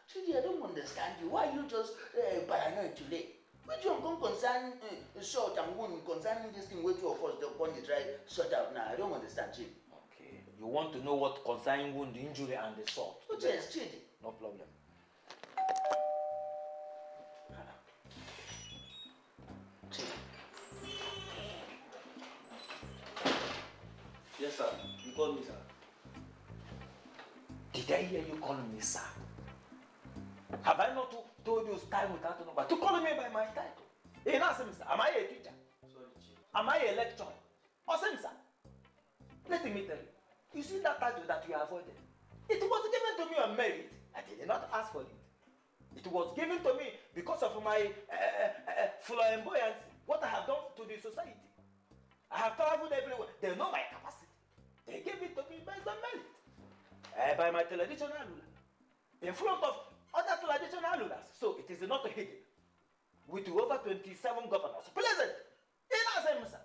Chidi, I don't understand you. Why you just paranoid today? Which one come concern short and wound concerning this thing? Which two of us the one they try sort out now? I don't understand, Chidi. Okay. You want to know what concerning wound, injury, and the sort? Oh yes, Chidi. No problem. Yes, sir. You called me, sir. Did I hear you calling me sir? Have I not told you time without number to call me by my title? Hey, now, sir, am I a teacher? Sorry, Chief. Am I a lecturer? Or sir? Let me tell you. You see that title that you avoided? It was given to me on merit. I did not ask for it. It was given to me because of my flamboyance, what I have done to the society. I have traveled everywhere. They know my capacity. They gave it to me based on merit. By my traditional ruler. In front of other traditional rulers. So it is not hidden. With over 27 governors. Pleasant. In answer, sir.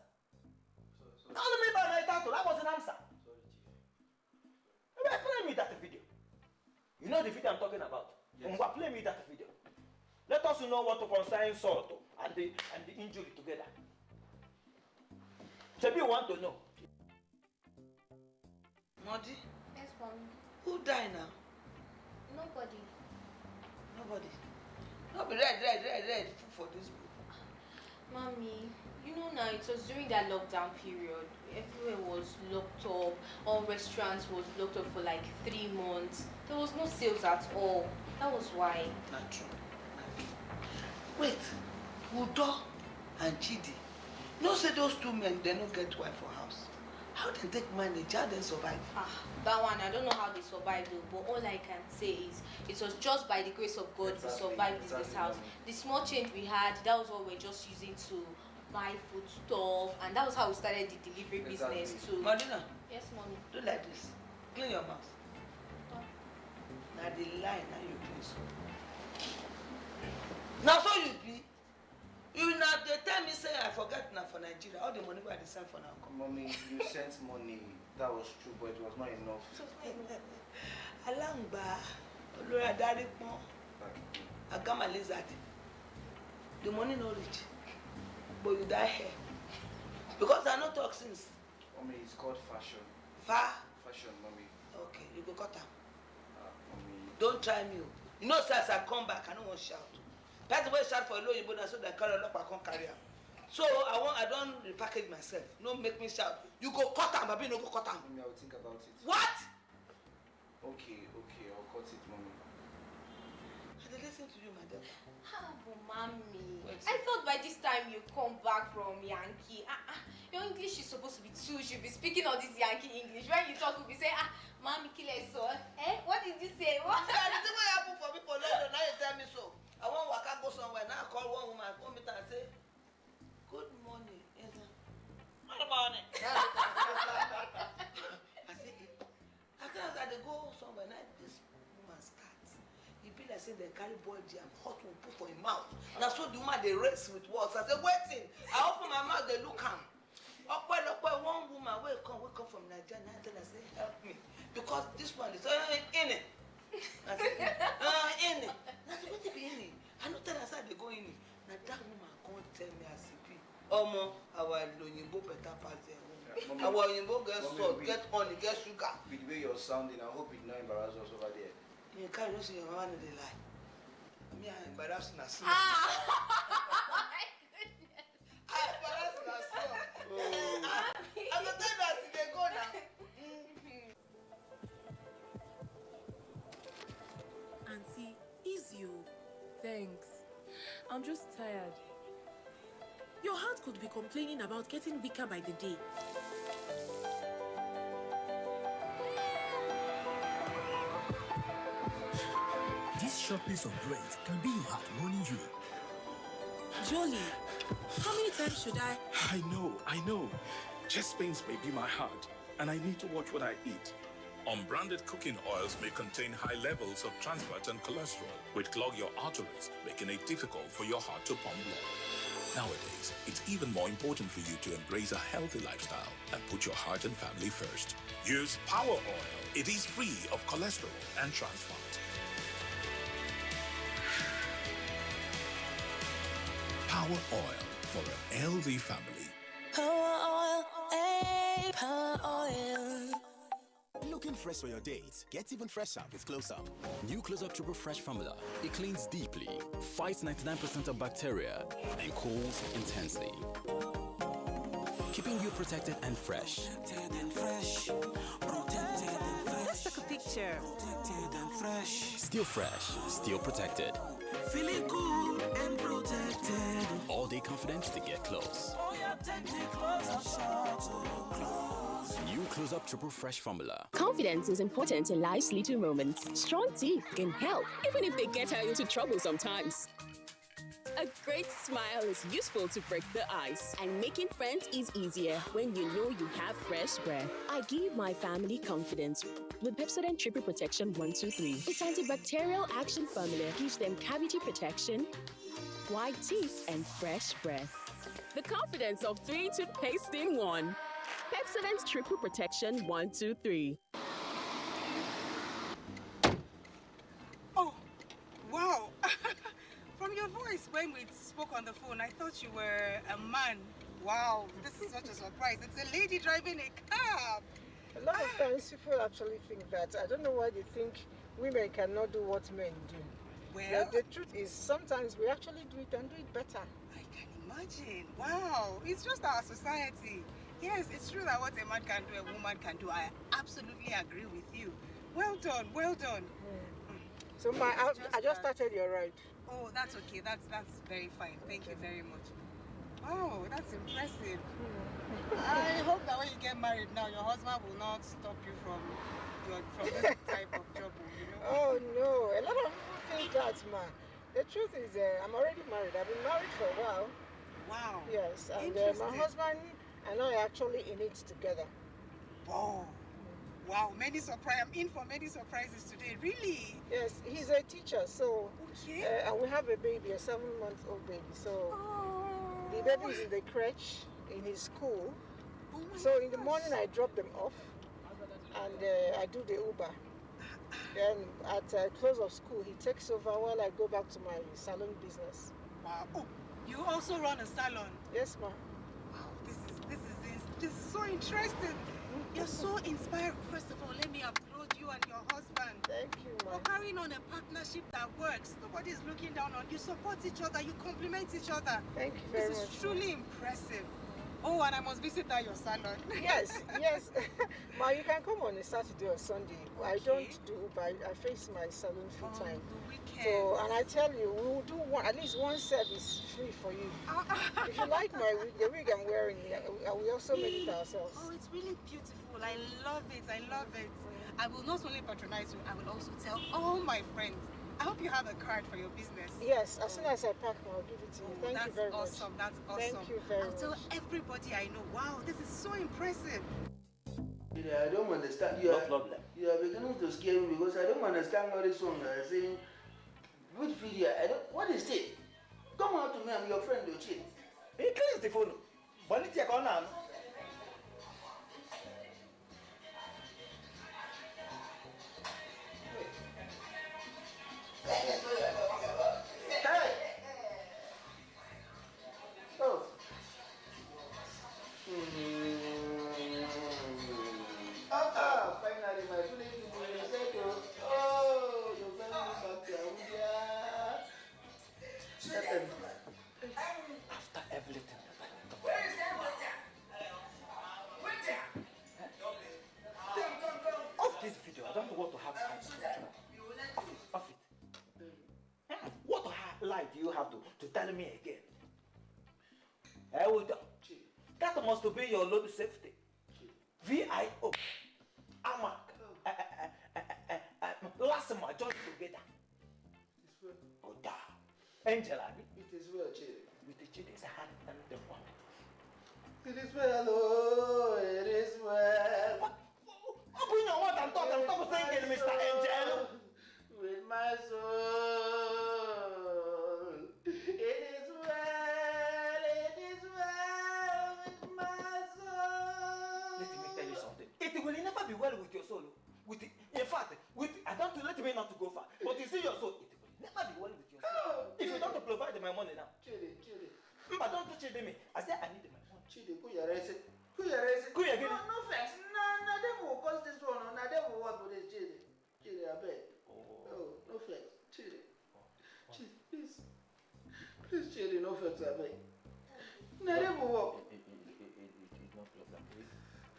Call me by my title. That was an answer. Sorry, Chief. Play me that video. You know the video I'm talking about? Yes. Play me that video. Let us know what to concern sort and the injury together. Maybe you want to know. Modi? Yes, Mommy. Who died now? Nobody. Nobody. No be red for this book. Mommy, you know now it was during that lockdown period. Everywhere was locked up. All restaurants was locked up for like 3 months. There was no sales at all. That was why. Not true. Wait, Udo and Chidi. No say those two men, they don't get wife for house. How they take manage? How they survive? That one, I don't know how they survived though, but all I can say is it was just by the grace of God we survived in this house. The small change we had, that was what we're just using to buy food stuff, and that was how we started the delivery business too. Madina. Yes, Mommy. Do like this. Clean your mouth. Now the line, now you clean so. Now so you be. You now they tell me say I forget now for Nigeria. All the money we had sent for now. Mommy, you sent money. That was true, but it was not enough. Alangba, Olora Daripon, Agama Lizard. The money no reach, but you die here. Because I no talk since. Mommy, it's called fashion. Fashion, mommy. Okay, you go cut am. Mommy. Don't try me. You know, sir, as I come back, I don't want to shout. That's the way I shout for a low Igbo, so that carry up, I can't carry am. So I don't repackage myself. No make me shout. You go cut am, baby, no go cut am. Mommy, I will think about it. What? Okay, I'll cut it, mommy. I dey listen to you, madam. But Mommy, I thought by this time you come back from Yankee. Your English is supposed to be too. You should be speaking all this Yankee English. When you talk, you'll be saying, Mommy, kill a son. What did you say? What? The thing wey happen for me for London, now you tell me so. I want waka go somewhere. Now I call one woman, I come meet her and say, good morning. Good morning. I say, after I go somewhere, now this woman starts. E be like say they carry boy jam, hot one put for him mouth. Now so the woman they race with words. I say, waiting. I open my mouth, they look am. One woman will come from Nigeria and I say, help me. Because this one is in it. I say, in it. I say, what be in it? I know tell us how they go in it. Now that woman can't tell me as it be. Omo, our Oyinbo better pass them. Our Oyinbo get salt, get honey, get sugar. With the way you're sounding, I hope it not embarrass us over there. You can't just say your mama no dey lie. Me I embarrass na so. My goodness. I embarrass na so. I go tell you as they go now. Auntie, easy. Thanks. I'm just tired. Your heart could be complaining about getting weaker by the day. This short piece of bread can be your heart warning you. Jolie, how many times should I? I know. Chest pains may be my heart, and I need to watch what I eat. Unbranded cooking oils may contain high levels of trans fat and cholesterol, which clog your arteries, making it difficult for your heart to pump blood. Nowadays, it's even more important for you to embrace a healthy lifestyle and put your heart and family first. Use Power Oil. It is free of cholesterol and trans fat. Power Oil for a healthy family. Power oil, power oil. Looking fresh for your date? Get even fresher with Close Up. New Close Up Triple Fresh formula. It cleans deeply, fights 99% of bacteria, and cools intensely, keeping you protected and fresh. Protected and fresh. Protected and fresh. Let's take a picture. Protected and fresh. Still fresh, still protected. Feeling cool and protected. All day confidence to get close. Oh, yeah, take me closer, short to close. New Close Up Triple Fresh formula. Confidence is important in life's little moments. Strong teeth can help, even if they get her into trouble sometimes. A great smile is useful to break the ice, and making friends is easier when you know you have fresh breath. I give my family confidence with Pepsodent Triple Protection 123. Its antibacterial action formula gives them cavity protection, white teeth, and fresh breath. The confidence of 3 toothpaste in 1. Pepsodent Triple Protection 123. Oh, wow. From your voice when we spoke on the phone, I thought you were a man. Wow, this is such a surprise. It's a lady driving a cab. A lot of times people actually think that. I don't know why they think women cannot do what men do. Well, the truth is sometimes we actually do it and do it better. I can imagine. Wow, it's just our society. Yes, it's true that what a man can do, a woman can do. I absolutely agree with you. Well done, well done. So I just started your ride. Oh, that's okay. That's very fine. Thank you very much. Oh, that's impressive. I hope that when you get married now, your husband will not stop you from this type of trouble, you know? Oh no, a lot of people think that, man. The truth is, I'm already married. I've been married for a while. Wow. Yes, and my husband and I are actually in it together. Wow. Wow, many surprise. I'm in for many surprises today. Really? Yes, he's a teacher, so okay. And we have a baby, a 7-month-old baby. So the baby is in the crèche in his school. So in the morning I drop them off, and I do the Uber. Then at close of school, he takes over while I go back to my salon business. Wow. Oh, you also run a salon? Yes, ma'am. Wow, this is so interesting. You're so inspired. First of all, let me applaud you and your husband. Thank you, ma'am. For carrying on a partnership that works. Nobody's looking down on you. Support each other. You complement each other. Thank you very much. This is truly impressive. Oh, and I must visit at your salon. Yes, yes. Ma, you can come on a Saturday or Sunday. I don't do Uber. I face my salon full time. So, and I tell you, we will do at least one service free for you. If you like my wig, the wig I'm wearing, we also made it ourselves. Oh, it's really beautiful. I love it. I love it. I will not only patronize you, I will also tell all my friends. I hope you have a card for your business. Yes, as soon as I pack, I'll give it to you. Thank you very much. That's awesome. That's awesome. Thank you very much. I'll tell everybody I know. Wow, this is so impressive. I don't understand. No problem. You are beginning to scare me because I don't understand what this song is saying. Which video? What is it? Come out to me. I'm your friend, Ochi. He cleans the phone. Bonnie, take on now. Oh. Finally, my feeling is settled. Oh, you bring me back to Abuja. After everything that I talked Where is that water? off this video, I don't want to have time to off it. What lie do you have to tell me again? That must be your load safety. VIO. Amak. Last time I joined together. Oh, da. Angela. It is well, Chidi. With the Chidi's hand and the one. It is well, oh, it is well. What? Open your mouth and talk and stop saying it, Mr. Angel. With my soul. It is well with my soul. Let me tell you something. It will never be well with your soul. In fact, I don't let me not to go far. But you see your soul, it will never be well with your soul. If you don't provide my money now. Chidi. Mba, don't touch me. I said I need my money. Chidi, who you raise it? Who you raise it? Who you again? No thanks. No, them will cause this one. No, them will work with this. Chidi, I beg. Oh, no thanks. Chidi. Chidi, please. Please, Chidi, no thanks, I beg. No, them will work. It's not problem.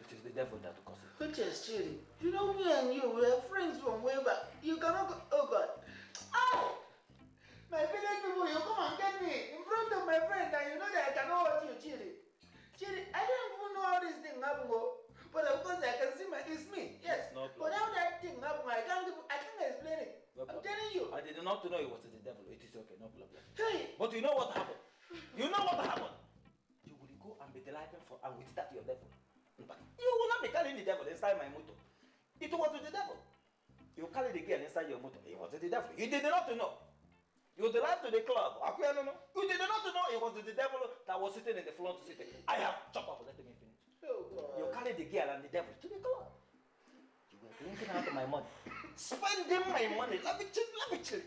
It is the devil that will cause it. Which is Chidi? You know me and you, we are friends from way back. You cannot go. Oh, God. Ow! My village people, you come and get me in front of my friend and you know that I cannot watch you, Chidi. Chidi, I don't even know how this thing happened, but of course I can see it's me, yes. No but how that thing happened, I can't explain it. No I'm telling you. I did not know it was the devil. It is okay, no problem. Hey! But you know what happened? You know what happened? You will go and be delighted for and with that your devil. But you will not be carrying the devil inside my motor. It was the devil. You carry the girl inside your motor. It was the devil. You did not know. You drive to the club. You did not know it was the devil that was sitting in the front seat. I have chopped up. Let me finish. Oh, God. You carried the girl and the devil to the club. You were drinking out of my money. Spending my money. Lavishly.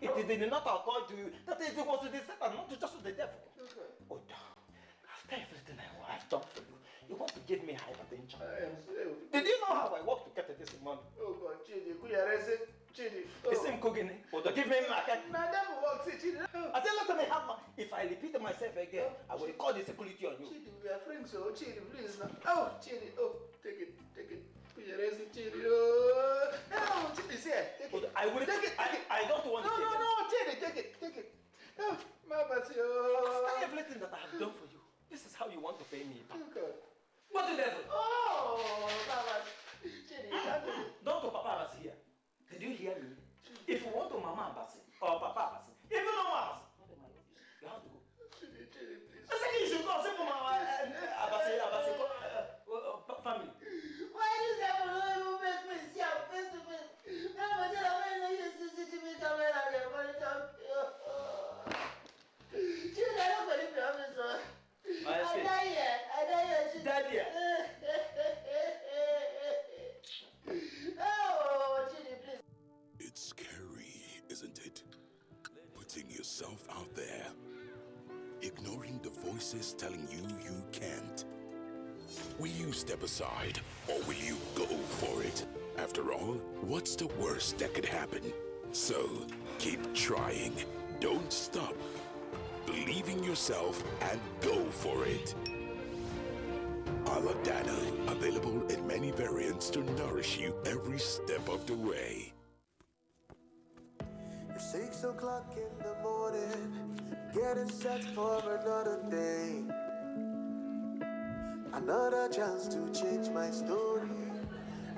It did not occur to you that it was the Satan, not just the devil. Okay. Oh, after everything I've done for you, you want to give me hypertension. I am so. Did you know how I worked to get this money? Oh, God, Chidi, could you raise it? Chidi. The same cooking. Or to give me my Now, that will work, Chidi. I said, let me have my. If I repeat myself again, I will call the security on you. Chidi, we are friends, so Chidi, please now. Oh, Chidi, oh, take it. Could you raise it, Chidi? Oh, no, Chidi, say take it. I will take it. I don't want to take it. No, Chidi, take it. Oh, my bad, After everything that I have done for you, this is how you want to pay me back. God. What the devil? Oh, Baba. Chidi, don't go Papa Abasi here. Did you hear me? If you want to Mama Abasi or Papa Abasi, even Mama Abasi, you have to go. Chidi, please. I said you should go. Say Mama Abasi, family. Why does that even make me see our face to face? Now, I'm going to use CCTV camera and they're going to talk. Chidi, I don't believe you, I'm sorry. I die here. Daddy. Oh, Chidi, please. It's scary, isn't it? Putting yourself out there. Ignoring the voices telling you you can't. Will you step aside or will you go for it? After all, what's the worst that could happen? So, keep trying. Don't stop. Believe in yourself and go for it. Aladana, available in many variants to nourish you every step of the way. It's 6 o'clock in the morning, getting set for another day. Another chance to change my story.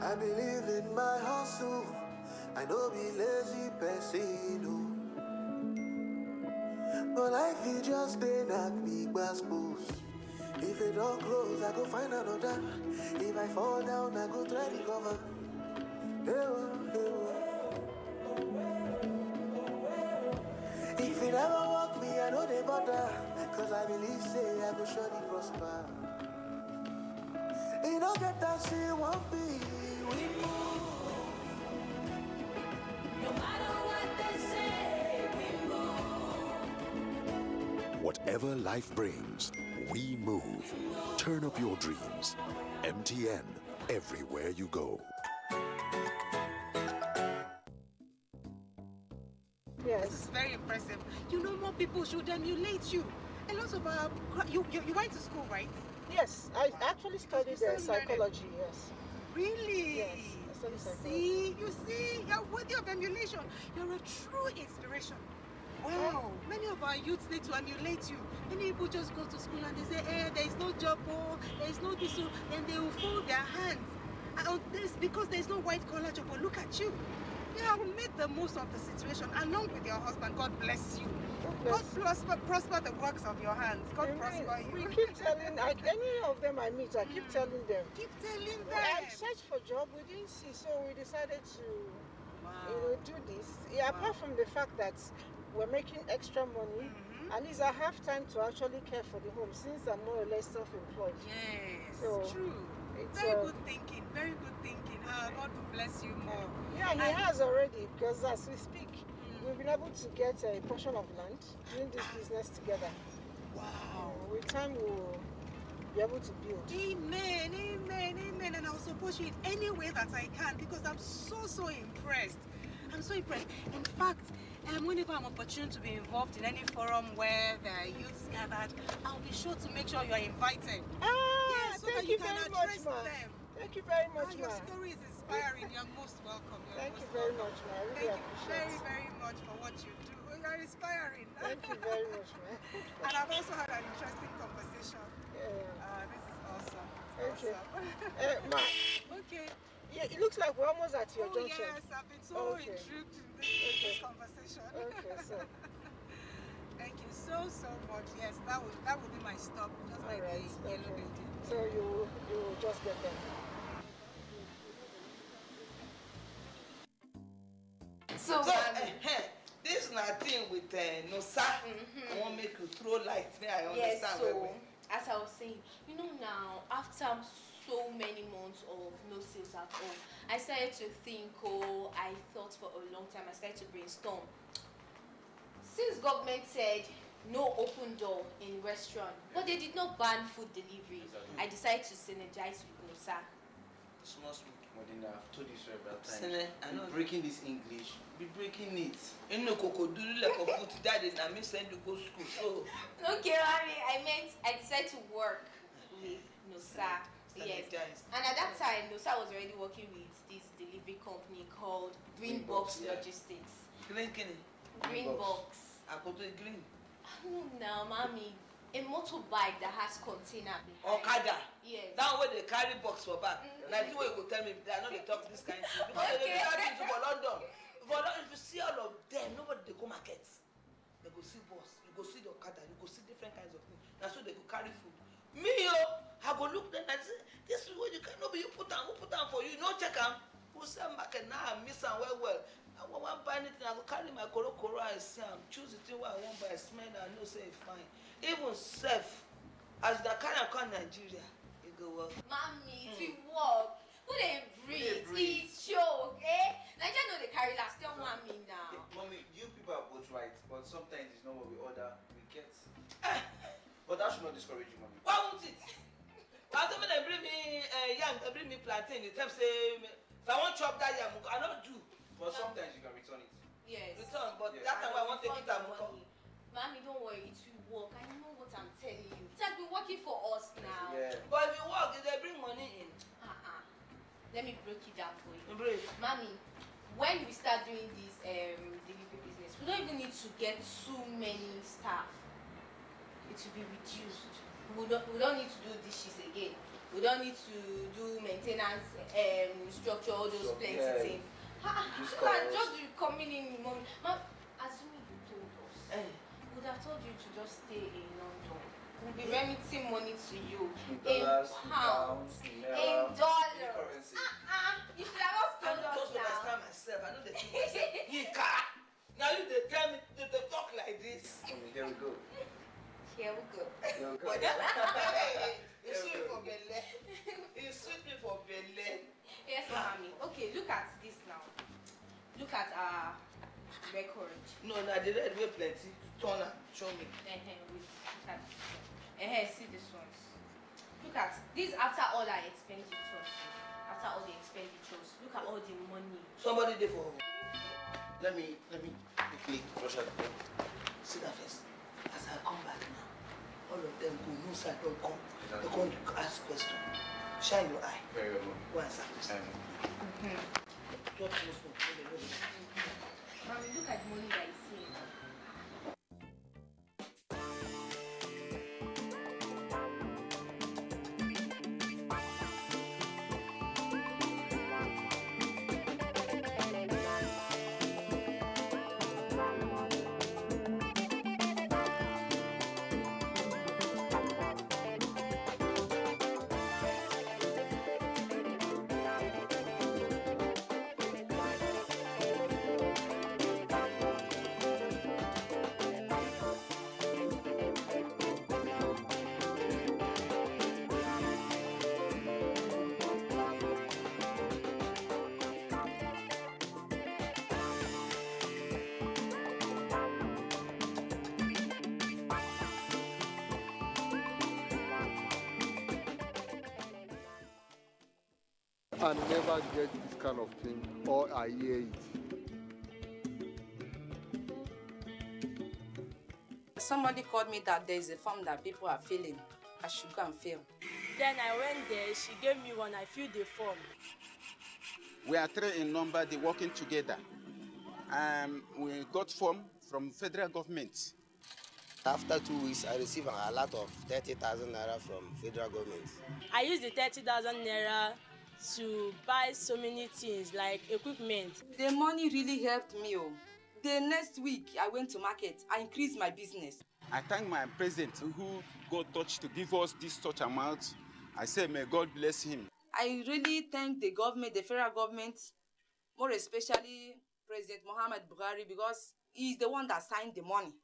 I believe in my hustle, I know be lazy person. But life is just a knock me gospels. If it don't close, I go find another. If I fall down, I go try to recover. If it ever walk me, I know they bother. Cause I believe, say, I go surely prosper. It don't get that shit won't be. We move. No matter what they say, we move. Whatever life brings, we move. Turn up your dreams. MTN, everywhere you go. Yes. This is very impressive. You know, more people should emulate you. A lot of you went to school, right? Yes, I actually studied psychology, yes. Really? Yes, I studied psychology. You see, you're worthy of emulation. You're a true inspiration. Wow, many of our youths need to emulate you. Many people just go to school and they say, there is no job, there is no this, then they will fold their hands. And this because there is no white collar job, but look at you. You have made the most of the situation along with your husband. God bless you. God prosper the works of your hands. God prosper you. I keep telling, any of them I meet, I keep telling them. Keep telling them. I searched for job, we didn't see, so we decided to do this. Yeah, apart from the fact that we're making extra money, at least I have time to actually care for the home since I'm more or less self-employed. Yes, so true. Very good thinking, very good thinking. God will bless you more. Yeah, and he has already, because as we speak, we've been able to get a portion of land doing this business together. Wow. With time, we'll be able to build. Amen, amen, amen. And I'll support you in any way that I can because I'm so impressed. I'm so impressed. In fact, whenever I'm opportune to be involved in any forum where there are youths gathered, I'll be sure to make sure you are invited. Yeah, so thank that you can very address much, ma. them. Thank you very much, Your ma. story is inspiring. You're most welcome. Thank you very much, ma. I really Thank you appreciate very, it. very much for what you do. You're inspiring. Thank you very much, ma. And I've also had an interesting conversation. Yeah. This is awesome. Okay. Awesome. Ma. Okay. Yeah, it looks like we're almost at your junction. Yes, I've been so intrigued in this conversation. Okay, so. Thank you so much. Yes, that would be my stop. Just by the yellow building. So you will just get them. So this na thing with Nosa. I want make you throw light. May I understand? Yes, so as I was saying, you know now after so many months of no sales at all, I started to think. I thought for a long time. I started to brainstorm. Since government said no open door in restaurant, but they did not ban food delivery, I decided to synergize with Nosa. Small. Modena, I've told you several times. I know. Breaking this English. Be breaking it. You know, Coco, do you like a food that is me send you go school? So. Okay, I decided to work with Nosa. Yes. And at that time, Nosa was already working with this delivery company called Green Box Logistics. Green Box. I go to green. No, now, mommy. A motorbike that has container behind. Okada. Yes. That way they carry box for back. Now the way you go tell me, I know they talk this kind of thing. Because they do for London. If you see all of them, nobody they go market. They go see bus, you go see the Okada, you go see different kinds of things. That's why they go carry food. Me, I go look them and say, this is what you can be. You put down, who put down for you? No check them. Who sell market now? I miss them well. I want to buy anything. I go carry my koro. I see them. Choose the thing what I want, but I smell and I know say it's fine. Even self, as the kind of come Nigeria, you go work. Mommy, it will work. Who they breathe? It's joke, eh? Nigeria know they carry last. Tell mommy now. Yeah, mommy, you people are both right, but sometimes it's not what we order, we get. But that should not discourage you, mommy. Why won't it? Why don't they bring me yam, they bring me plantain, they tell say, if I want to chop that yam, I don't do. But sometimes you can return it. Yes. Return, but yes. that time I want to eat that money. Mommy, don't worry, it will work. I know what I'm telling you. It has been working for us now. Yeah. But if it work, they bring money in. Let me break it down for you. Break. Mommy, when we start doing this delivery business, we don't even need to get too many staff. It will be reduced. We don't need to do dishes again. We don't need to do maintenance structure, all those plenty things. Just coming in, mommy. Assuming you told us, we would have told you to just stay in London. We'll be remitting money to you in pounds, in dollars. You should have not told us now. I myself. I know the thing myself. Now you they tell me they talk like this. Here we go. Here we go. Here we go. You sweet for Bele. You sweet me for Bele. Yes, mommy. Okay, look at this now. Look at our record. No, the red way plenty. Turn and show me. See this ones. Look at this after all our expenditures. After all the expenditures, look at all the money. Somebody there for. Let me quickly brush out the pen. See that first. As I come back now, all of them go no side don't come. They come to ask question. Shine your eye. Very well. Go answer this. Mommy, look at the money that is here. I never get this kind of thing, or I hear it. Somebody called me that there is a form that people are filling. I should go and fill. Then I went there, she gave me one, I filled the form. We are 3 in number, they working together. We got form from federal government. After 2 weeks, I received a lot of 30,000 naira from federal government. I used the 30,000 naira to buy so many things like equipment. The money really helped me. Oh. The next week I went to market. I increased my business. I thank my president who God touched to give us this such amount. I say, may God bless him. I really thank the government, the federal government, more especially President Muhammad Buhari, because he is the one that signed the money.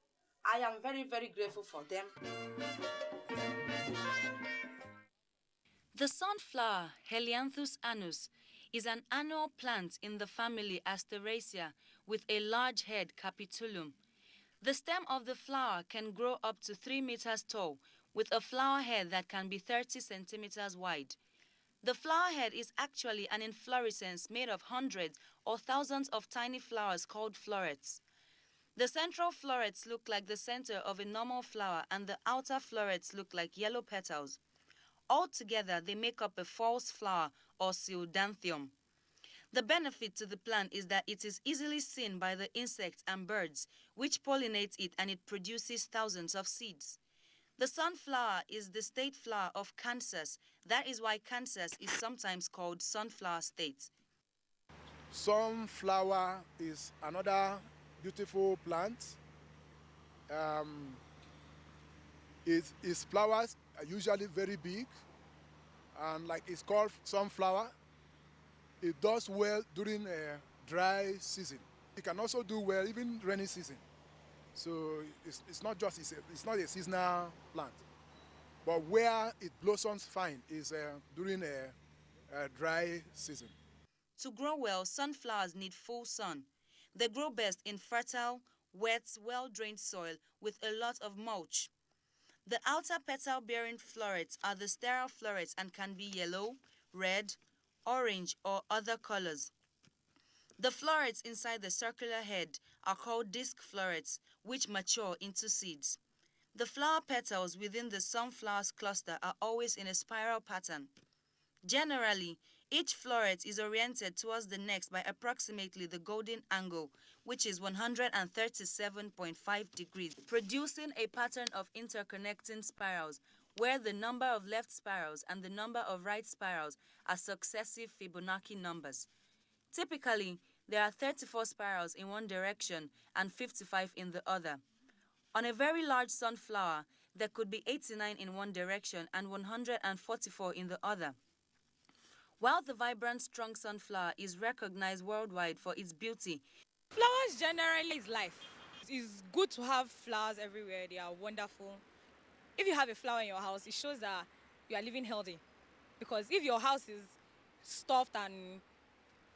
I am very, very grateful for them. The sunflower, Helianthus annus, is an annual plant in the family Asteraceae with a large head, capitulum. The stem of the flower can grow up to 3 meters tall, with a flower head that can be 30 centimeters wide. The flower head is actually an inflorescence made of hundreds or thousands of tiny flowers called florets. The central florets look like the center of a normal flower, and the outer florets look like yellow petals. Altogether, they make up a false flower or pseudanthium. The benefit to the plant is that it is easily seen by the insects and birds, which pollinate it, and it produces thousands of seeds. The sunflower is the state flower of Kansas. That is why Kansas is sometimes called Sunflower State. Sunflower is another beautiful plant. Its flowers are usually very big, and like it's called sunflower. It does well during a dry season. It can also do well even rainy season. So it's not a seasonal plant. But where it blossoms fine is during a dry season. To grow well, sunflowers need full sun. They grow best in fertile, wet, well-drained soil with a lot of mulch. The outer petal-bearing florets are the sterile florets and can be yellow, red, orange, or other colors. The florets inside the circular head are called disc florets, which mature into seeds. The flower petals within the sunflower's cluster are always in a spiral pattern. Generally, each floret is oriented towards the next by approximately the golden angle, which is 137.5 degrees, producing a pattern of interconnecting spirals, where the number of left spirals and the number of right spirals are successive Fibonacci numbers. Typically, there are 34 spirals in one direction and 55 in the other. On a very large sunflower, there could be 89 in one direction and 144 in the other. While the vibrant, strong sunflower is recognized worldwide for its beauty, flowers generally is life. It's good to have flowers everywhere. They are wonderful. If you have a flower in your house, it shows that you are living healthy. Because if your house is stuffed and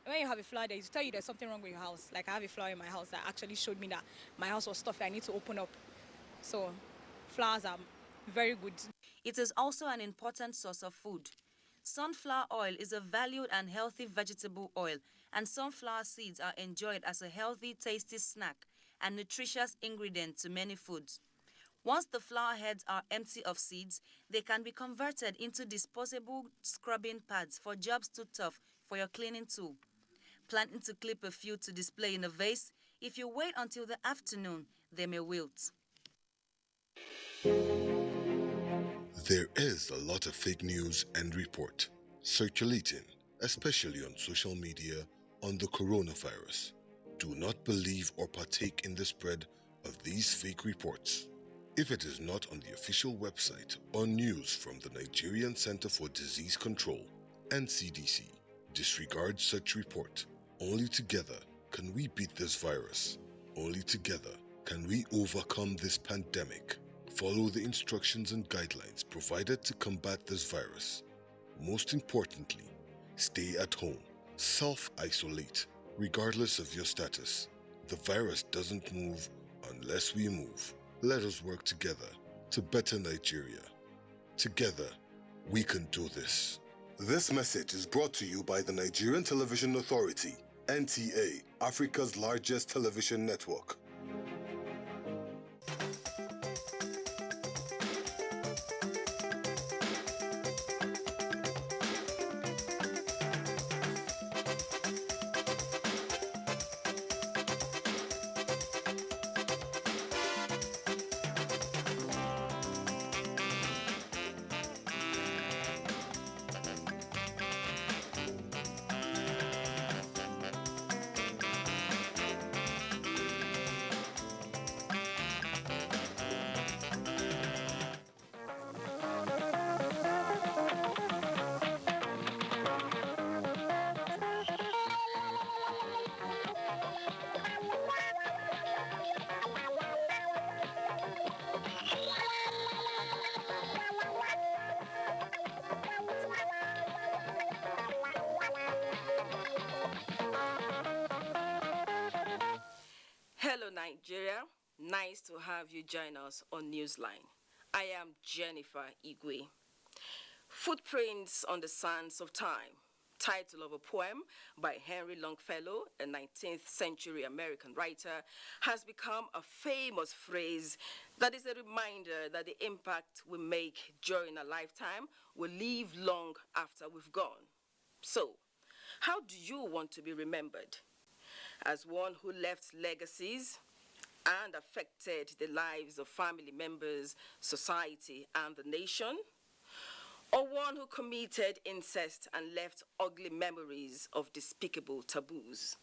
when you have a flower there, it tell you there's something wrong with your house. Like I have a flower in my house that actually showed me that my house was stuffed. I need to open up. So flowers are very good. It is also an important source of food. Sunflower oil is a valued and healthy vegetable oil, and sunflower seeds are enjoyed as a healthy, tasty snack and nutritious ingredient to many foods. Once the flower heads are empty of seeds, they can be converted into disposable scrubbing pads for jobs too tough for your cleaning tool. Planning to clip a few to display in a vase, if you wait until the afternoon, they may wilt. There is a lot of fake news and report circulating, especially on social media, on the coronavirus. Do not believe or partake in the spread of these fake reports. If it is not on the official website or news from the Nigerian Center for Disease Control, NCDC, disregard such report. Only together can we beat this virus. Only together can we overcome this pandemic. Follow the instructions and guidelines provided to combat this virus. Most importantly, stay at home. Self-isolate, regardless of your status. The virus doesn't move unless we move. Let us work together to better Nigeria. Together, we can do this. This message is brought to you by the Nigerian Television Authority, NTA, Africa's largest television network. Hello, Nigeria. Nice to have you join us on Newsline. I am Jennifer Igwe. Footprints on the Sands of Time, title of a poem by Henry Longfellow, a 19th century American writer, has become a famous phrase that is a reminder that the impact we make during a lifetime will live long after we've gone. So, how do you want to be remembered? As one who left legacies and affected the lives of family members, society, and the nation? Or one who committed incest and left ugly memories of despicable taboos?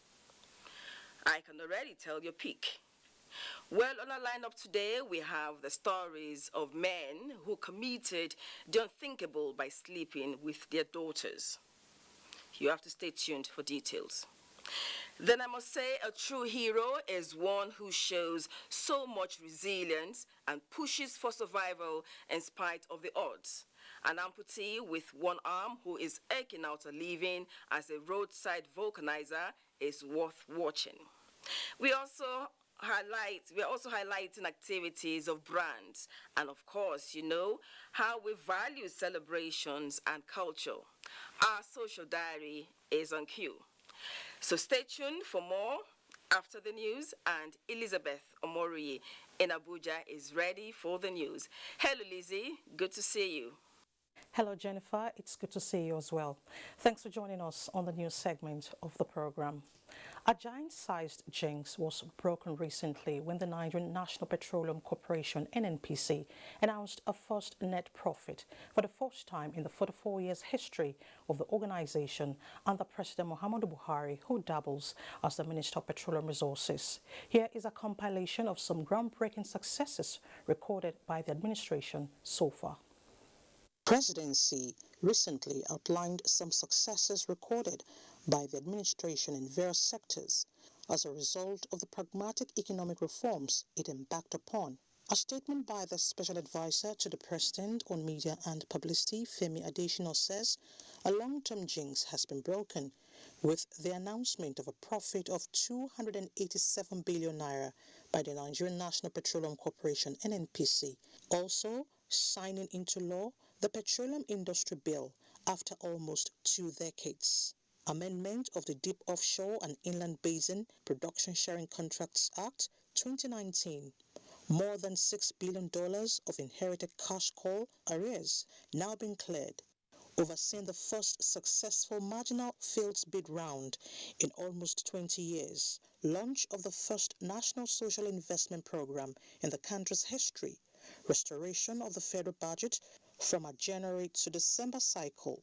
I can already tell your pick. Well, on our lineup today, we have the stories of men who committed the unthinkable by sleeping with their daughters. You have to stay tuned for details. Then I must say a true hero is one who shows so much resilience and pushes for survival in spite of the odds. An amputee with one arm who is eking out a living as a roadside vulcanizer is worth watching. We are also highlighting activities of brands and, of course, how we value celebrations and culture. Our social diary is on cue. So stay tuned for more after the news, and Elizabeth Omori in Abuja is ready for the news. Hello, Lizzie. Good to see you. Hello, Jennifer. It's good to see you as well. Thanks for joining us on the news segment of the program. A giant-sized jinx was broken recently when the Nigerian National Petroleum Corporation, NNPC, announced a first net profit for the first time in the 44 years history of the organization under President Muhammadu Buhari, who doubles as the Minister of Petroleum Resources. Here is a compilation of some groundbreaking successes recorded by the administration so far. Presidency recently outlined some successes recorded by the administration in various sectors as a result of the pragmatic economic reforms it embarked upon. A statement by the Special Advisor to the President on Media and Publicity, Femi Adesina, says a long-term jinx has been broken with the announcement of a profit of 287 billion naira by the Nigerian National Petroleum Corporation, NNPC, also signing into law the Petroleum Industry Bill after almost 2 decades. Amendment of the Deep Offshore and Inland Basin Production Sharing Contracts Act 2019. More than $6 billion of inherited cash call arrears now being cleared. Overseeing the first successful marginal fields bid round in almost 20 years. Launch of the first National Social Investment Program in the country's history. Restoration of the federal budget from a January to December cycle.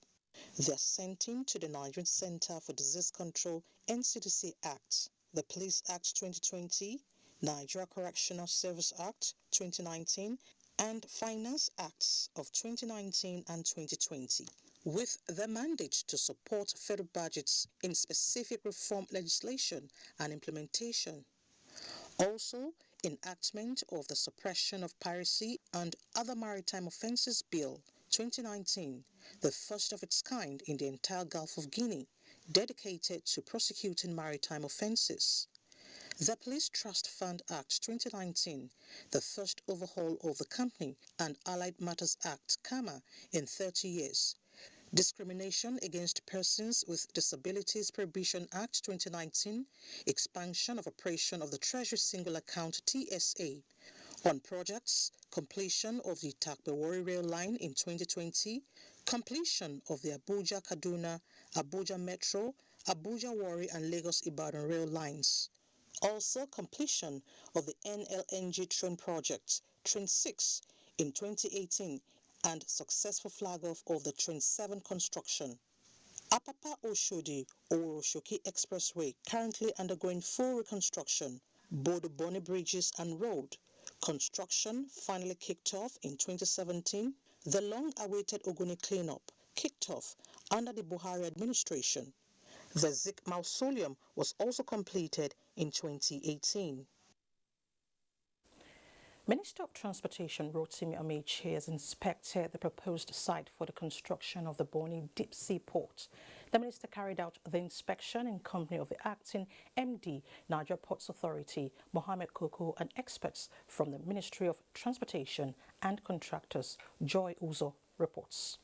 The assenting to the Nigerian Center for Disease Control NCDC Act, the Police Act 2020, Nigeria Correctional Service Act 2019, and Finance Acts of 2019 and 2020, with the mandate to support federal budgets in specific reform legislation and implementation. Also, enactment of the Suppression of Piracy and Other Maritime Offences Bill 2019, the first of its kind in the entire Gulf of Guinea, dedicated to prosecuting maritime offences. The Police Trust Fund Act 2019, the first overhaul of the Company and Allied Matters Act, CAMA, in 30 years. Discrimination Against Persons with Disabilities Prohibition Act 2019, expansion of operation of the Treasury Single Account TSA. On projects, completion of the Takbewori Rail Line in 2020, completion of the Abuja-Kaduna, Abuja Metro, Abuja-Warri and Lagos-Ibadan rail lines. Also, completion of the NLNG train project, Train 6, in 2018, and successful flag-off of the Train 7 construction. Apapa Oshodi Oroshoki Expressway currently undergoing full reconstruction. Bodo Boni Bridges and Road. Construction finally kicked off in 2017. The long-awaited Ogoni cleanup kicked off under the Buhari administration. The Zik Mausoleum was also completed in 2018. Minister of Transportation Rotimi Amechi has inspected the proposed site for the construction of the Bonny Deep Sea Port. The minister carried out the inspection in company of the acting MD, Nigeria Ports Authority, Mohammed Koko, and experts from the Ministry of Transportation and contractors. Joy Uzo reports.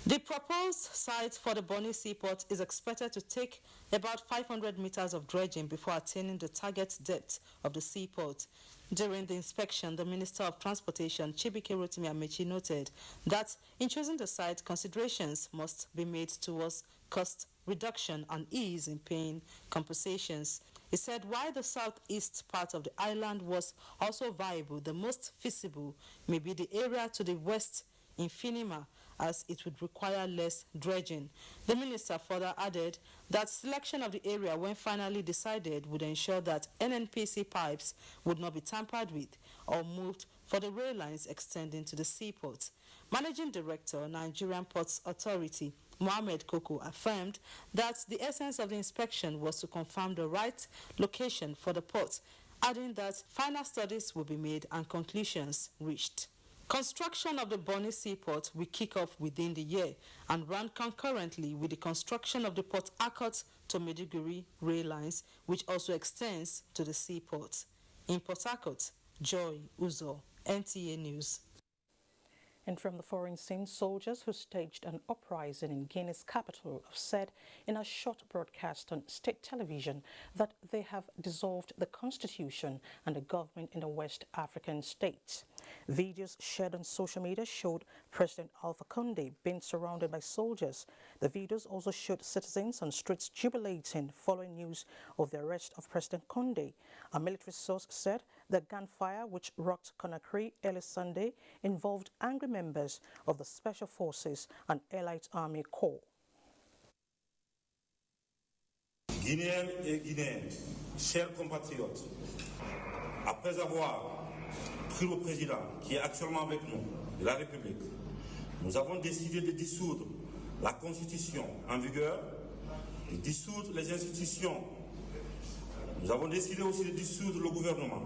The proposed site for the Bonny Seaport is expected to take about 500 meters of dredging before attaining the target depth of the seaport. During the inspection, the Minister of Transportation, Chibike Rotimi Amechi, noted that in choosing the site, considerations must be made towards cost reduction and ease in paying compensations. He said while the southeast part of the island was also viable, the most feasible may be the area to the west in Finima, as it would require less dredging. The minister further added that selection of the area when finally decided would ensure that NNPC pipes would not be tampered with or moved for the rail lines extending to the seaport. Managing Director, Nigerian Ports Authority, Mohammed Koko, affirmed that the essence of the inspection was to confirm the right location for the port, adding that final studies will be made and conclusions reached. Construction of the Bonny Seaport will kick off within the year and run concurrently with the construction of the Port Harcourt to Maiduguri rail lines, which also extends to the seaport. In Port Harcourt, Joy Uzo, NTA News. And from the foreign scene, soldiers who staged an uprising in Guinea's capital have said in a short broadcast on state television that they have dissolved the constitution and the government in the West African state. Videos shared on social media showed President Alpha Conde being surrounded by soldiers. The videos also showed citizens on streets jubilating following news of the arrest of President Conde. A military source said the gunfire, which rocked Conakry early Sunday, involved angry members of the Special Forces and Allied Army Corps. Guinéennes et Guinéens, chers compatriotes, après avoir pris le président qui est actuellement avec nous, de la République, nous avons décidé de dissoudre la Constitution en vigueur, de dissoudre les institutions. Nous avons décidé aussi de dissoudre le gouvernement.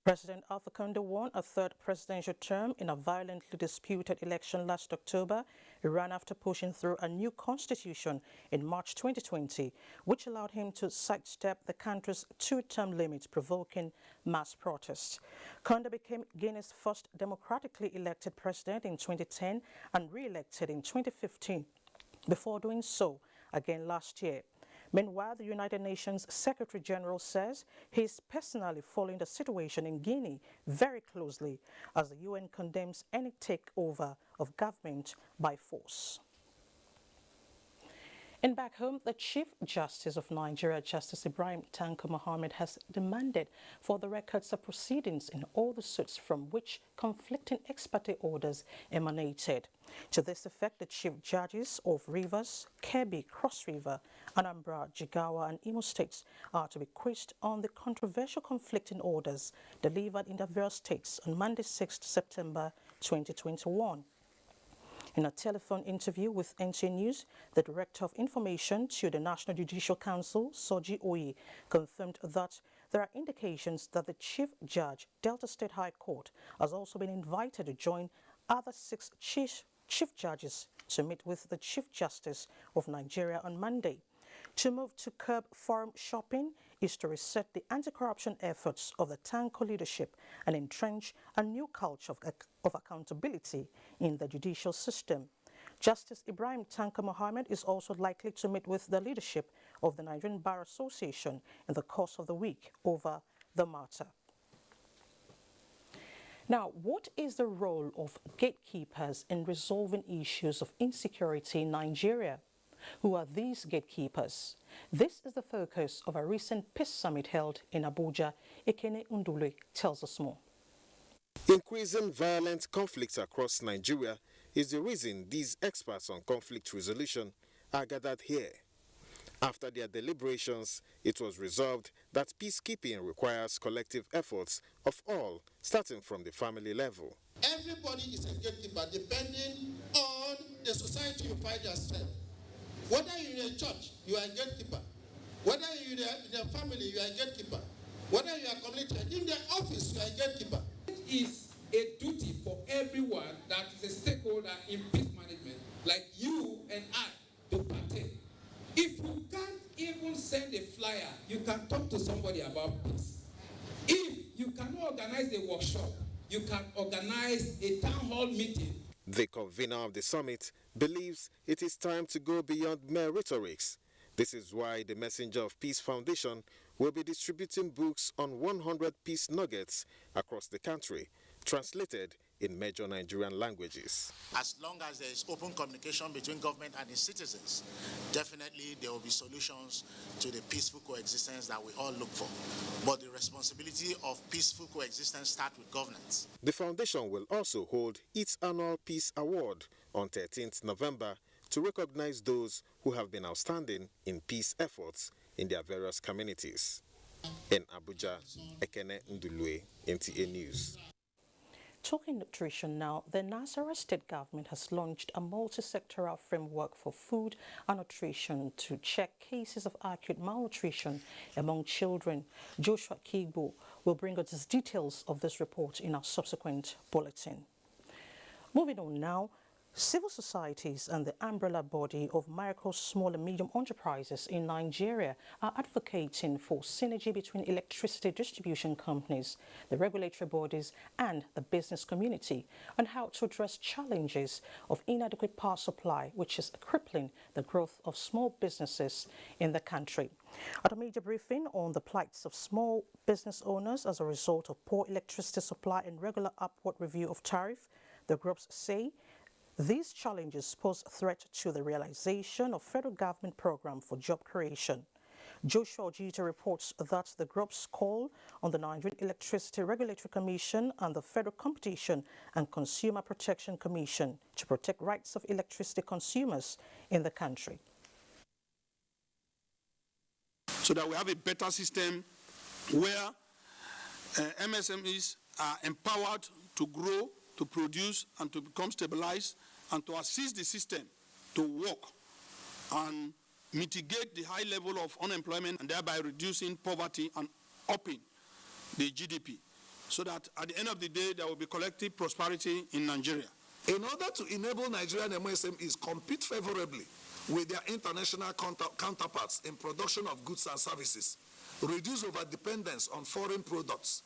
President Alpha Conde won a third presidential term in a violently disputed election last October. He ran after pushing through a new constitution in March 2020, which allowed him to sidestep the country's two-term limit, provoking mass protests. Conde became Guinea's first democratically elected president in 2010 and re-elected in 2015, before doing so again last year. Meanwhile, the United Nations Secretary General says he is personally following the situation in Guinea very closely as the UN condemns any takeover of government by force. And back home, the Chief Justice of Nigeria, Justice Ibrahim Tanko Mohammed, has demanded for the records of proceedings in all the suits from which conflicting ex parte orders emanated. To this effect, the Chief Judges of Rivers, Kebbi, Cross River, Anambra, Jigawa and Imo states are to be quizzed on the controversial conflicting orders delivered in the various states on Monday, 6 September 2021. In a telephone interview with NTA News, the Director of Information to the National Judicial Council, Soji Oye, confirmed that there are indications that the Chief Judge, Delta State High Court, has also been invited to join other 6 chief judges to meet with the Chief Justice of Nigeria on Monday. To move to curb forum shopping is to reset the anti-corruption efforts of the Tanko leadership and entrench a new culture of accountability in the judicial system. Justice Ibrahim Tanko Mohammed is also likely to meet with the leadership of the Nigerian Bar Association in the course of the week over the matter. Now, what is the role of gatekeepers in resolving issues of insecurity in Nigeria? Who are these gatekeepers? This is the focus of a recent peace summit held in Abuja. Ekene Undule tells us more. Increasing violent conflicts across Nigeria is the reason these experts on conflict resolution are gathered here. After their deliberations, it was resolved that peacekeeping requires collective efforts of all, starting from the family level. Everybody is a gatekeeper depending on the society you find yourself. Whether you're in a church, you are a gatekeeper. Whether you're in a family, you are a gatekeeper. Whether you are a community, in the office, you are a gatekeeper. It is a duty for everyone that is a stakeholder in peace management, like you and I, to partake. If you can't even send a flyer, you can talk to somebody about peace. If you cannot organize a workshop, you can organize a town hall meeting. The convener of the summit believes it is time to go beyond mere rhetorics. This is why the Messenger of Peace Foundation will be distributing books on 100 peace nuggets across the country, translated in major Nigerian languages. As long as there is open communication between government and its citizens, definitely there will be solutions to the peaceful coexistence that we all look for. But the responsibility of peaceful coexistence starts with governance. The foundation will also hold its annual Peace Award on 13th November to recognize those who have been outstanding in peace efforts in their various communities. In Abuja, Ekene Ndulue, NTA News. Talking nutrition now, the Nasarawa state government has launched a multi-sectoral framework for food and nutrition to check cases of acute malnutrition among children. Joshua Kigbo will bring us details of this report in our subsequent bulletin. Moving on now, civil societies and the umbrella body of micro, small and medium enterprises in Nigeria are advocating for synergy between electricity distribution companies, the regulatory bodies and the business community on how to address challenges of inadequate power supply, which is crippling the growth of small businesses in the country. At a major briefing on the plights of small business owners as a result of poor electricity supply and regular upward review of tariff, the groups say these challenges pose a threat to the realization of federal government program for job creation. Joshua Ojita reports that the groups call on the Nigerian Electricity Regulatory Commission and the Federal Competition and Consumer Protection Commission to protect rights of electricity consumers in the country. So that we have a better system where MSMEs are empowered to grow, to produce and to become stabilized and to assist the system to work and mitigate the high level of unemployment and thereby reducing poverty and upping the GDP so that at the end of the day there will be collective prosperity in Nigeria. In order to enable Nigerian MSMEs compete favorably with their international counterparts in production of goods and services, reduce over-dependence on foreign products,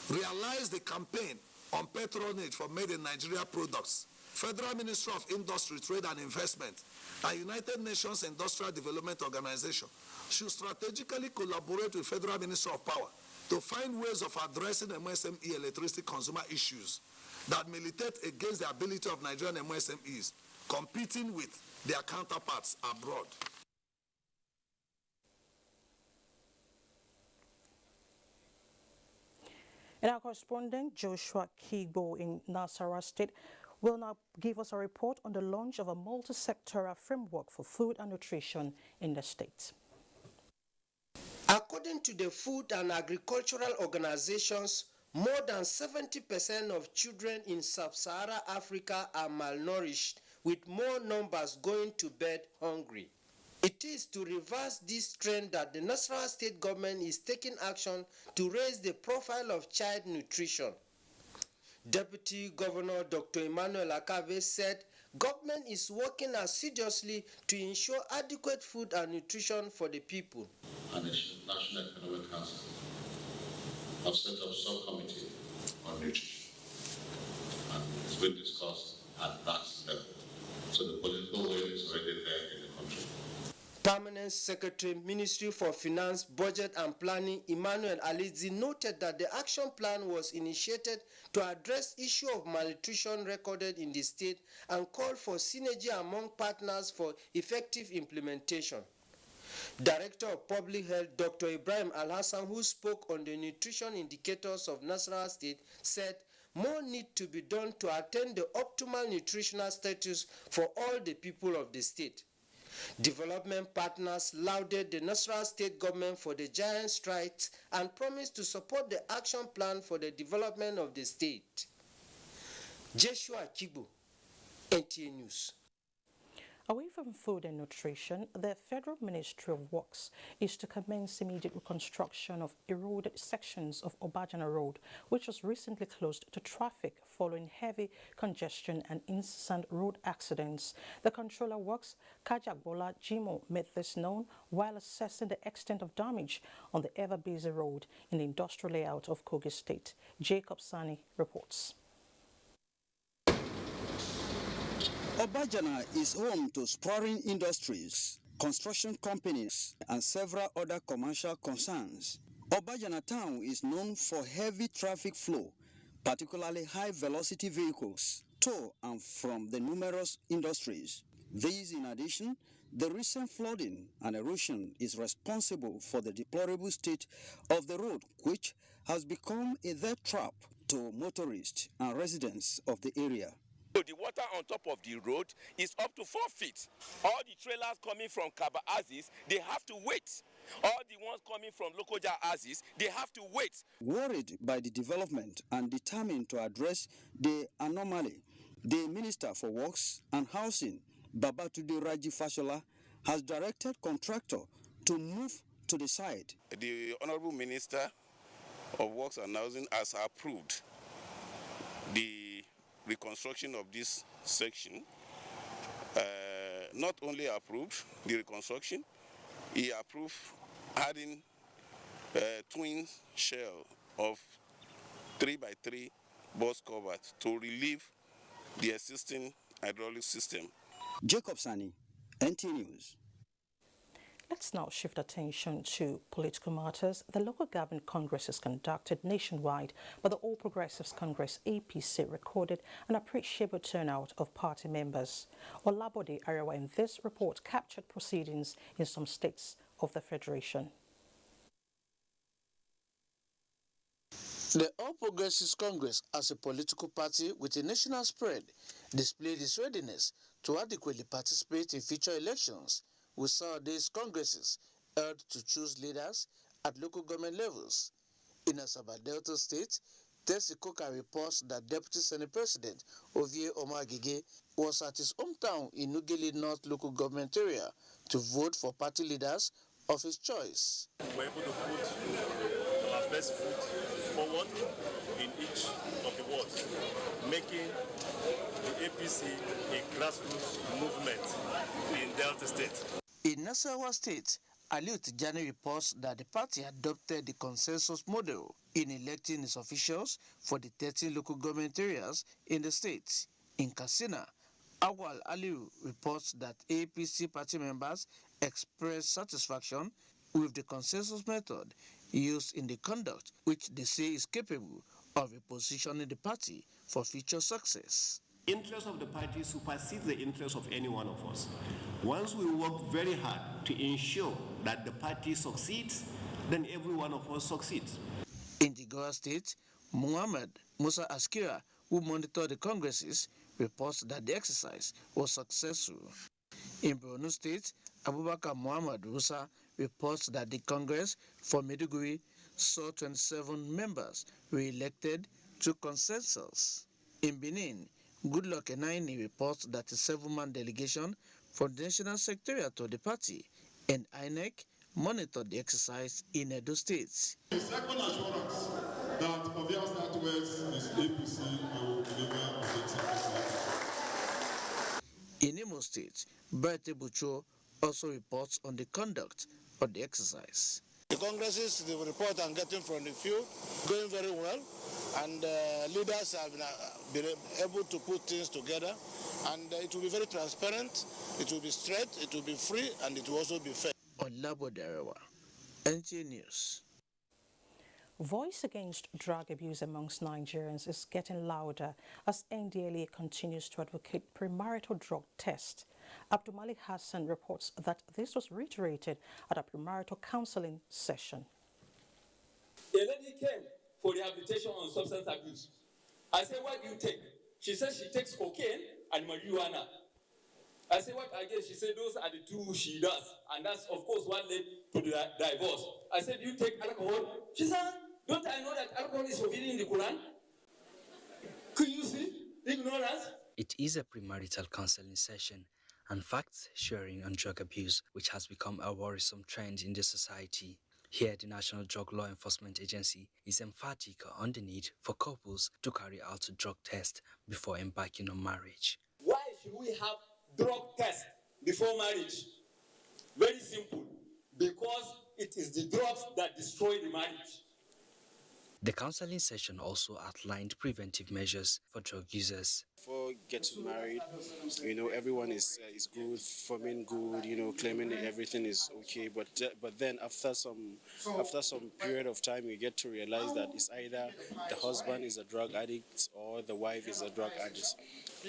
realize the campaign on patronage for made in Nigeria products, Federal Ministry of Industry, Trade and Investment, and United Nations Industrial Development Organization should strategically collaborate with Federal Ministry of Power to find ways of addressing MSME electricity consumer issues that militate against the ability of Nigerian MSMEs competing with their counterparts abroad. And our correspondent, Joshua Kigbo in Nasarawa State, will now give us a report on the launch of a multi-sectoral framework for food and nutrition in the state. According to the Food and Agricultural Organizations, more than 70% of children in sub-Saharan Africa are malnourished, with more numbers going to bed hungry. It is to reverse this trend that the Nasarawa state government is taking action to raise the profile of child nutrition. Deputy Governor Dr. Emmanuel Akabe said government is working assiduously to ensure adequate food and nutrition for the people. And the National Economic Council have set up a subcommittee on nutrition, and it's been discussed at that level. So the political will is already there in the country. Permanent Secretary, Ministry for Finance, Budget and Planning, Emmanuel Alizi, noted that the action plan was initiated to address issue of malnutrition recorded in the state and called for synergy among partners for effective implementation. Director of Public Health, Dr. Ibrahim Al-Hassan, who spoke on the nutrition indicators of Nasarawa State, said more need to be done to attain the optimal nutritional status for all the people of the state. Development partners lauded the Nasarawa State government for the giant strides and promised to support the action plan for the development of the state. Joshua Kibu, NTA News. Away from food and nutrition, the Federal Ministry of Works is to commence immediate reconstruction of eroded sections of Obajana Road, which was recently closed to traffic following heavy congestion and incessant road accidents. The Controller Works, Kajagbola Jimo, made this known while assessing the extent of damage on the ever-busy road in the industrial layout of Kogi State. Jacob Sani reports. Obajana is home to sprawling industries, construction companies, and several other commercial concerns. Obajana town is known for heavy traffic flow, particularly high-velocity vehicles, to and from the numerous industries. These, in addition, the recent flooding and erosion is responsible for the deplorable state of the road, which has become a death trap to motorists and residents of the area. So the water on top of the road is up to 4 feet. All the trailers coming from Kaba-Azis, they have to wait. All the ones coming from Lokoja Azis, they have to wait. Worried by the development and determined to address the anomaly, the Minister for Works and Housing, Babatunde Raji Fashola, has directed contractor to move to the site. The Honorable Minister of Works and Housing has approved the reconstruction of this section. Not only approved the reconstruction, he approved adding twin shell of 3x3 bus covers to relieve the existing hydraulic system. Jacob Sani, NTA News. Let's now shift attention to political matters. The local government congress is conducted nationwide, but the All Progressives Congress APC recorded an appreciable turnout of party members. Olabode Arewa in this report captured proceedings in some states of the Federation. The All Progressives Congress, as a political party with a national spread, displayed its readiness to adequately participate in future elections. We saw these congresses held to choose leaders at local government levels. In Asaba Delta State, Tesi Koka reports that Deputy Senate President Ovie Omagige was at his hometown in Nugeli North local government area to vote for party leaders of his choice. We were able to put our best foot forward in each of the wards, making the APC a grassroots movement in Delta State. In Nasarawa State, Aliu Tijani reports that the party adopted the consensus model in electing its officials for the 13 local government areas in the state. In Katsina, Awal Aliu reports that APC party members expressed satisfaction with the consensus method used in the conduct, which they say is capable of repositioning the party for future success. The interest of the party supersedes the interest of any one of us. Once we work very hard to ensure that the party succeeds, then every one of us succeeds. In the Goa State, Muhammad Musa Askira, who monitored the congresses, reports that the exercise was successful. In Borno State, Abubakar Muhammad Musa reports that the Congress for Maiduguri saw 27 members re-elected to consensus. In Benin, Goodluck Enaini reports that a 7-man delegation from the National Secretariat of the party and INEC monitored the exercise in Edo State. The second assurance that Ovia Southwest is APC and will deliver on the executive. In Imo State, Berthe Bucho also reports on the conduct of the exercise. The congresses, the report I'm getting from the field, going very well, and leaders have been able to put things together, and it will be very transparent, it will be straight, it will be free, and it will also be fair. Olabodarewa, NTA News. Voice against drug abuse amongst Nigerians is getting louder as NDLA continues to advocate premarital drug test. Abdulmalik Hassan reports that this was reiterated at a premarital counseling session. A lady came for rehabilitation on substance abuse. I said, what do you take? She said she takes cocaine and marijuana. I said, what again? She said, those are the two she does. And that's, of course, what led to the divorce. I said, do you take alcohol? She said, don't I know that alcohol is forbidden in the Quran? Could you see ignorance? It is a premarital counseling session and facts sharing on drug abuse, which has become a worrisome trend in the society. Here, the National Drug Law Enforcement Agency is emphatic on the need for couples to carry out a drug test before embarking on marriage. Why should we have drug test before marriage? Very simple. Because it is the drugs that destroy the marriage. The counseling session also outlined preventive measures for drug users. Before getting married, everyone is good, forming good, claiming that everything is okay. But then after some period of time, you get to realize that it's either the husband is a drug addict or the wife is a drug addict.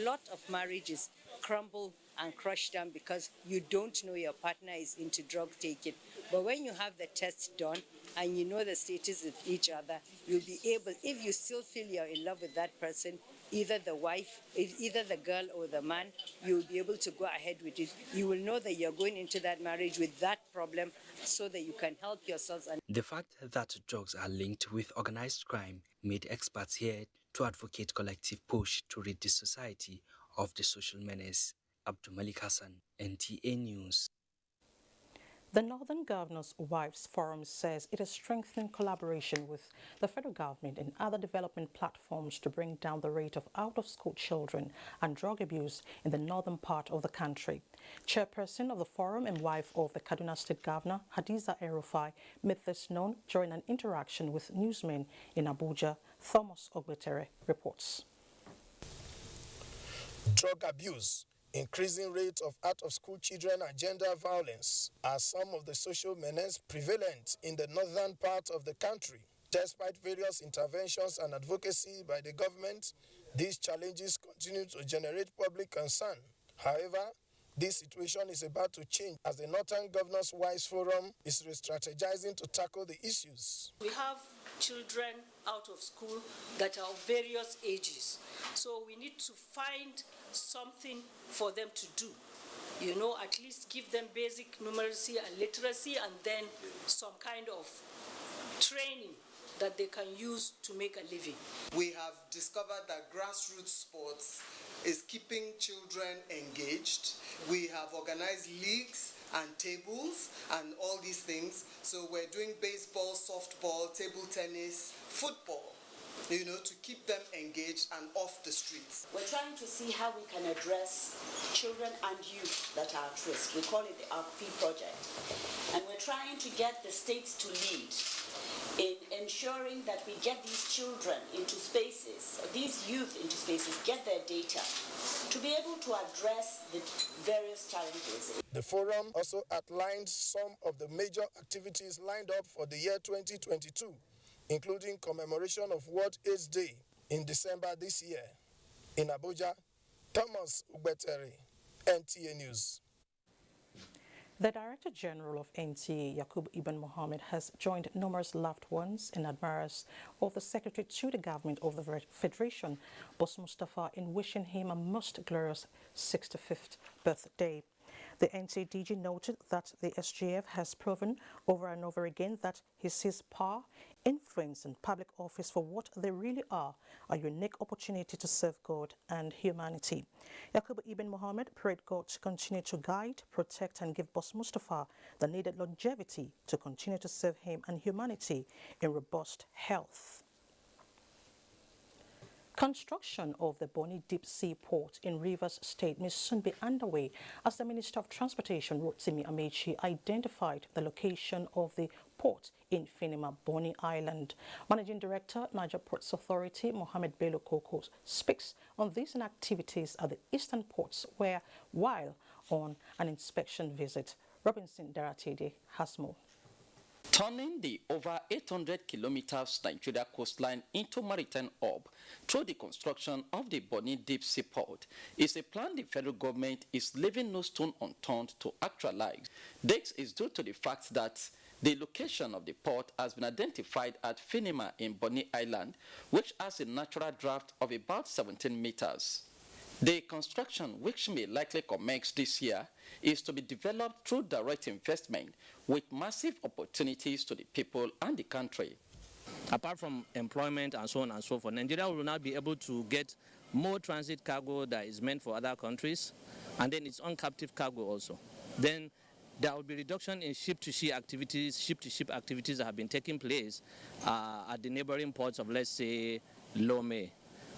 A lot of marriages crumble and crush down because you don't know your partner is into drug taking. But when you have the test done and you know the status of each other, you'll be able, if you still feel you're in love with that person, either the wife, either the girl or the man, you'll be able to go ahead with it. You will know that you're going into that marriage with that problem so that you can help yourselves. The fact that drugs are linked with organized crime made experts here to advocate collective push to rid the society of the social menace. Abdulmalik Hassan, NTA News. The Northern Governors' Wives Forum says it is strengthening collaboration with the federal government and other development platforms to bring down the rate of out-of-school children and drug abuse in the northern part of the country. Chairperson of the forum and wife of the Kaduna State Governor, Hadiza El-Rufai, made this known during an interaction with newsmen in Abuja. Thomas Ogbetere reports. Drug abuse, increasing rate of out-of-school children and gender violence are some of the social menace prevalent in the northern part of the country. Despite various interventions and advocacy by the government, these challenges continue to generate public concern. However, this situation is about to change as the Northern Governors' Wives Forum is re-strategizing to tackle the issues. We have children out of school that are of various ages. So we need to find something for them to do. At least give them basic numeracy and literacy and then some kind of training that they can use to make a living. We have discovered that grassroots sports is keeping children engaged. We have organized leagues and tables and all these things. So we're doing baseball, softball, table tennis, football, to keep them engaged and off the streets. We're trying to see how we can address children and youth that are at risk. We call it the RP project. And we're trying to get the states to lead in ensuring that we get these children into spaces, these youth into spaces, get their data to be able to address the various challenges. The forum also outlined some of the major activities lined up for the year 2022, including commemoration of World AIDS Day in December this year. In Abuja, Thomas Ogbetere, NTA News. The Director General of NTA, Yakub Ibn Mohammed, has joined numerous loved ones and admirers of the Secretary to the Government of the Federation, Boss Mustafa, in wishing him a most glorious 65th birthday. The NCDG noted that the SGF has proven over and over again that he sees power, influence and public office for what they really are, a unique opportunity to serve God and humanity. Yakub Ibn Mohammed prayed God to continue to guide, protect and give Boss Mustafa the needed longevity to continue to serve him and humanity in robust health. Construction of the Bonny Deep Sea Port in Rivers State may soon be underway as the Minister of Transportation, Rotimi Amechi, identified the location of the port in Finima, Bonny Island. Managing Director, Niger Ports Authority, Mohammed Bello Koko, speaks on these activities at the eastern ports while on an inspection visit. Robinson Daratede has more. Turning the over 800 kilometers Nigeria coastline into maritime hub through the construction of the Bonny Deep Sea Port is a plan the federal government is leaving no stone unturned to actualize. This is due to the fact that the location of the port has been identified at Finima in Bonny Island, which has a natural draft of about 17 meters. The construction, which may likely commence this year, is to be developed through direct investment with massive opportunities to the people and the country. Apart from employment and so on and so forth, Nigeria will now be able to get more transit cargo that is meant for other countries, and then its own captive cargo also. Then there will be reduction in ship-to-ship activities that have been taking place at the neighboring ports of, let's say, Lomé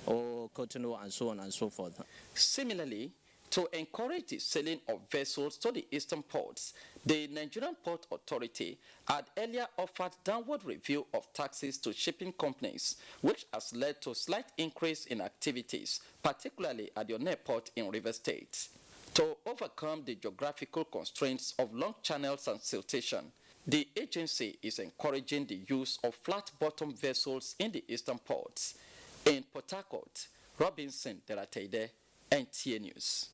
or Cotonou and so on and so forth. Similarly, to encourage the sailing of vessels to the eastern ports, the Nigerian Port Authority had earlier offered downward review of taxes to shipping companies, which has led to a slight increase in activities, particularly at the Onne Port in Rivers State. To overcome the geographical constraints of long channels and siltation, the agency is encouraging the use of flat-bottom vessels in the eastern ports. In Port Harcourt, Robinson Deratede, NTA News.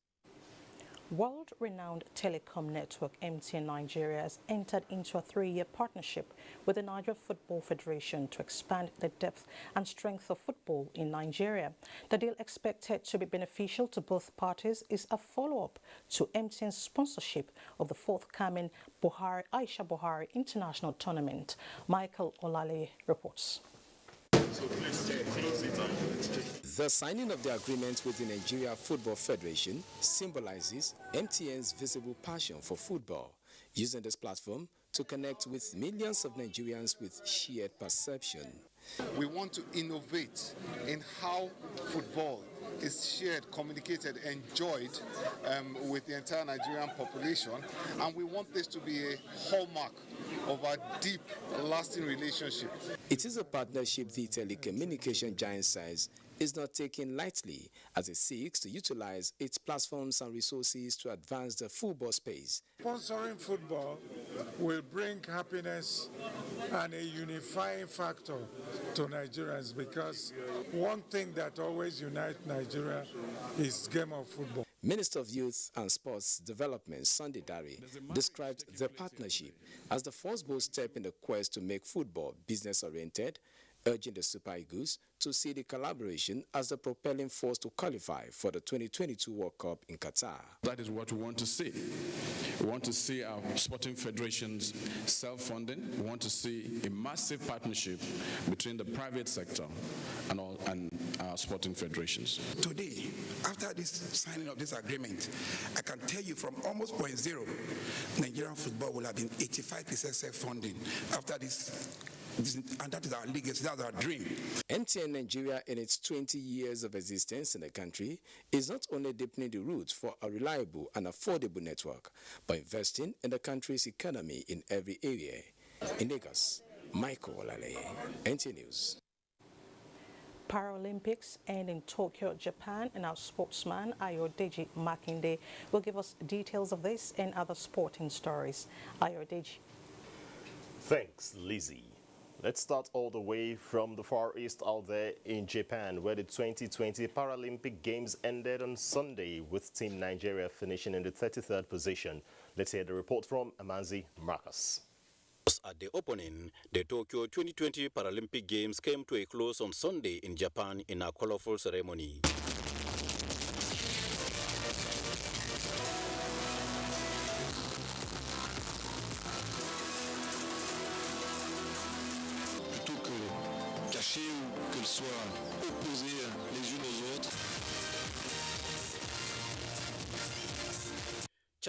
World-renowned telecom network MTN Nigeria has entered into a 3-year partnership with the Nigeria Football Federation to expand the depth and strength of football in Nigeria. The deal, expected to be beneficial to both parties, is a follow-up to MTN's sponsorship of the forthcoming Aisha Buhari International Tournament. Michael Olale reports. The signing of the agreement with the Nigeria Football Federation symbolizes MTN's visible passion for football, using this platform to connect with millions of Nigerians with shared perception. We want to innovate in how football is shared, communicated, enjoyed with the entire Nigerian population, and we want this to be a hallmark of our deep, lasting relationship. It is a partnership the telecommunication giant size is not taken lightly, as it seeks to utilize its platforms and resources to advance the football space. Sponsoring football will bring happiness and a unifying factor to Nigerians, because one thing that always unites Nigeria is game of football. Minister of Youth and Sports Development, Sunday Dare, described the partnership as the first bold step in the quest to make football business-oriented, urging the Super Eagles to see the collaboration as the propelling force to qualify for the 2022 World Cup in Qatar. That is what we want to see. We want to see our sporting federations self-funding. We want to see a massive partnership between the private sector and our sporting federations. Today, after this signing of this agreement, I can tell you from almost 0.0, Nigerian football will have been 85% self-funding after this. And that is our legacy, that's our dream. MTN Nigeria, in its 20 years of existence in the country, is not only deepening the roots for a reliable and affordable network, but investing in the country's economy in every area. In Lagos, Michael Olale, NTA News. Paralympics end in Tokyo, Japan, and our sportsman Ayodeji Makinde will give us details of this and other sporting stories. Ayodeji. Thanks, Lizzie. Let's start all the way from the Far East out there in Japan, where the 2020 Paralympic Games ended on Sunday, with Team Nigeria finishing in the 33rd position. Let's hear the report from Amanzi Marcus. At the opening, the Tokyo 2020 Paralympic Games came to a close on Sunday in Japan in a colorful ceremony. Qu'elles soient opposées les unes aux autres.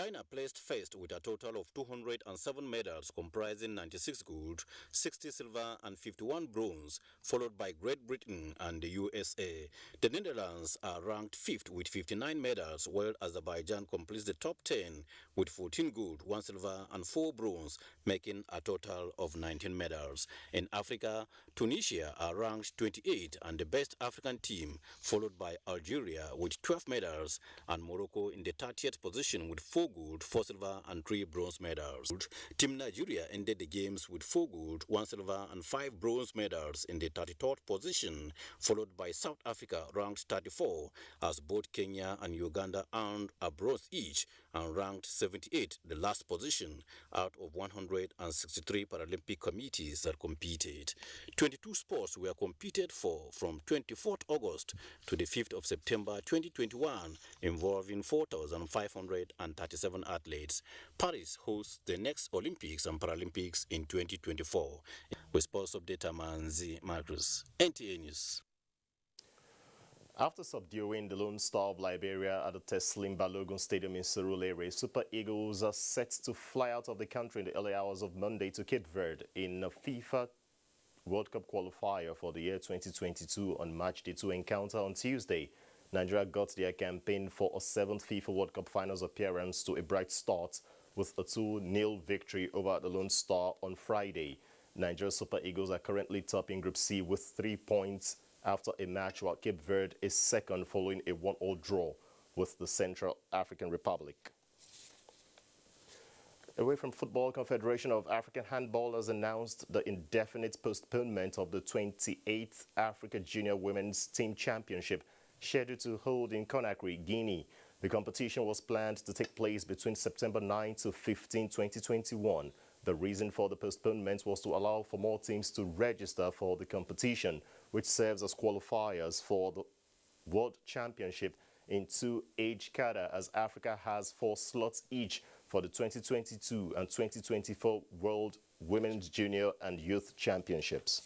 China placed first with a total of 207 medals comprising 96 gold, 60 silver and 51 bronze, followed by Great Britain and the USA. The Netherlands are ranked 5th with 59 medals, while Azerbaijan completes the top 10 with 14 gold, 1 silver and 4 bronze, making a total of 19 medals. In Africa, Tunisia are ranked 28 and the best African team, followed by Algeria with 12 medals and Morocco in the 30th position with 4 gold, 4 silver and 3 bronze medals. Team Nigeria ended the games with 4 gold, 1 silver and 5 bronze medals in the 33rd position, followed by South Africa ranked 34 as both Kenya and Uganda earned a bronze each and ranked 78, the last position out of 163 Paralympic committees that competed. 22 sports were competed for from 24th August to the 5th of September 2021, involving 4,537 athletes. Paris hosts the next Olympics and Paralympics in 2024. With sports update, Manzi Marcus, NTA News. After subduing the Lone Star of Liberia at the Teslim Balogun Stadium in Surulere, Super Eagles are set to fly out of the country in the early hours of Monday to Cape Verde in a FIFA World Cup qualifier for the year 2022 on Match Day 2 encounter on Tuesday. Nigeria got their campaign for a 7th FIFA World Cup Finals appearance to a bright start with a 2-0 victory over the Lone Star on Friday. Nigeria Super Eagles are currently top in Group C with 3 points after a match, while Cape Verde is second following a 1-1 draw with the Central African Republic. Away from football, Confederation of African Handball has announced the indefinite postponement of the 28th Africa Junior Women's Team Championship scheduled to hold in Conakry, Guinea. The competition was planned to take place between September 9 to 15, 2021. The reason for the postponement was to allow for more teams to register for the competition, which serves as qualifiers for the World Championship in 2 age cadre, as Africa has 4 slots each for the 2022 and 2024 World Women's Junior and Youth Championships.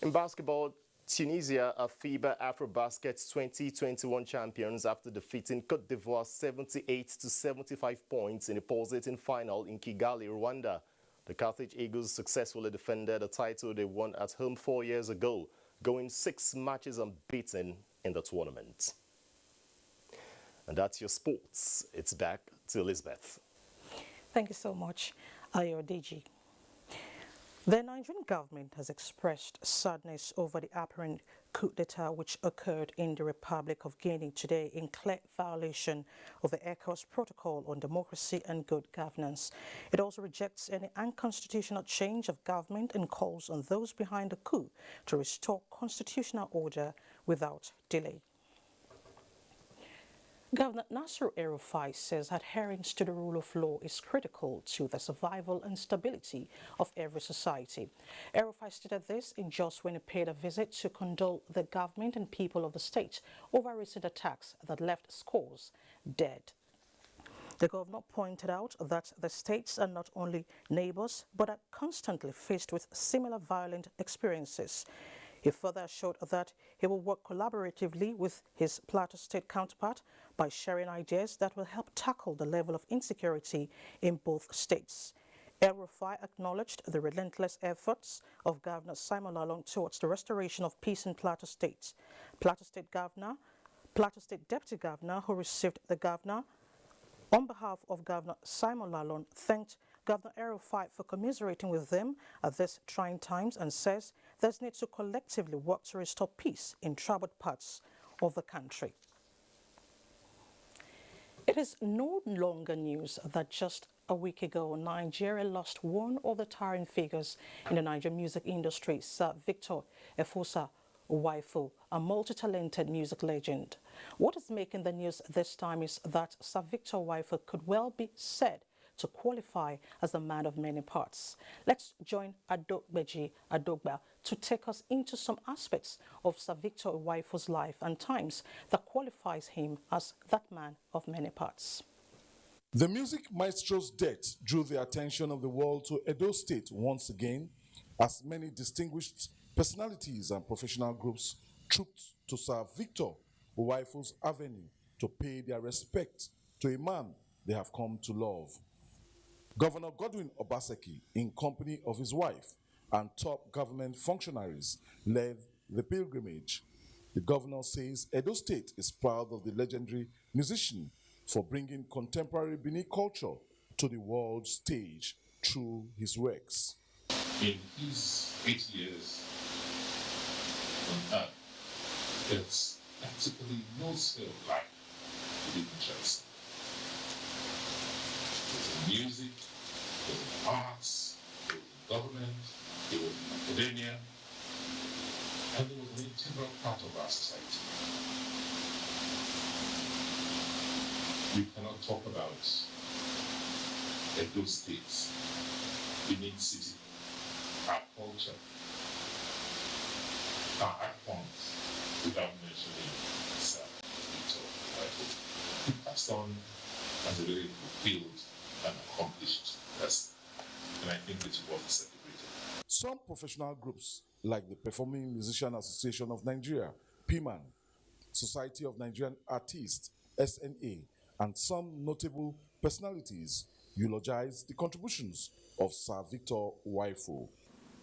In basketball, Tunisia are FIBA AfroBasket's 2021 champions after defeating Côte d'Ivoire 78 to 75 points in a pulsating final in Kigali, Rwanda. The Carthage Eagles successfully defended a title they won at home 4 years ago, going 6 matches unbeaten in the tournament. And that's your sports. It's back to Elizabeth. Thank you so much, Ayodiji. The Nigerian government has expressed sadness over the apparent coup d'etat which occurred in the Republic of Guinea today in clear violation of the ECOWAS Protocol on Democracy and Good Governance. It also rejects any unconstitutional change of government and calls on those behind the coup to restore constitutional order without delay. Governor Nasir El-Rufai says adherence to the rule of law is critical to the survival and stability of every society. El-Rufai stated this in Jos when he paid a visit to condole the government and people of the state over recent attacks that left scores dead. The governor pointed out that the states are not only neighbors but are constantly faced with similar violent experiences. He further assured that he will work collaboratively with his Plateau State counterpart by sharing ideas that will help tackle the level of insecurity in both states. El-Rufai acknowledged the relentless efforts of Governor Simon Lalong towards the restoration of peace in Plateau State. Plateau State Deputy Governor, who received the governor on behalf of Governor Simon Lalong, thanked Governor El-Rufai for commiserating with them at these trying times and says there's need to collectively work to restore peace in troubled parts of the country. It is no longer news that just a week ago, Nigeria lost one of the towering figures in the Nigerian music industry, Sir Victor Efosa Waifu, a multi-talented music legend. What is making the news this time is that Sir Victor Waifu could well be said to qualify as a man of many parts. Let's join Adogbeji Adogba to take us into some aspects of Sir Victor Waifu's life and times that qualifies him as that man of many parts. The music maestro's death drew the attention of the world to Edo State once again, as many distinguished personalities and professional groups trooped to Sir Victor Waifu's avenue to pay their respect to a man they have come to love. Governor Godwin Obaseki, in company of his wife and top government functionaries, led the pilgrimage. The governor says Edo State is proud of the legendary musician for bringing contemporary Benin culture to the world stage through his works. In his 8 years on earth, there's practically no sphere of life he didn't transcend. It was in music, it was in arts, it was in government, it was in academia, and it was an integral part of our society. You cannot talk about Edo State, Benin City, our culture, our icons, without mentioning Sir Victor Waifu. He passed on as a very fulfilled and accomplished person, and I think it's worth celebrating. Some professional groups, like the Performing Musician Association of Nigeria, PMAN, Society of Nigerian Artists, SNA, and some notable personalities eulogize the contributions of Sir Victor Waifu.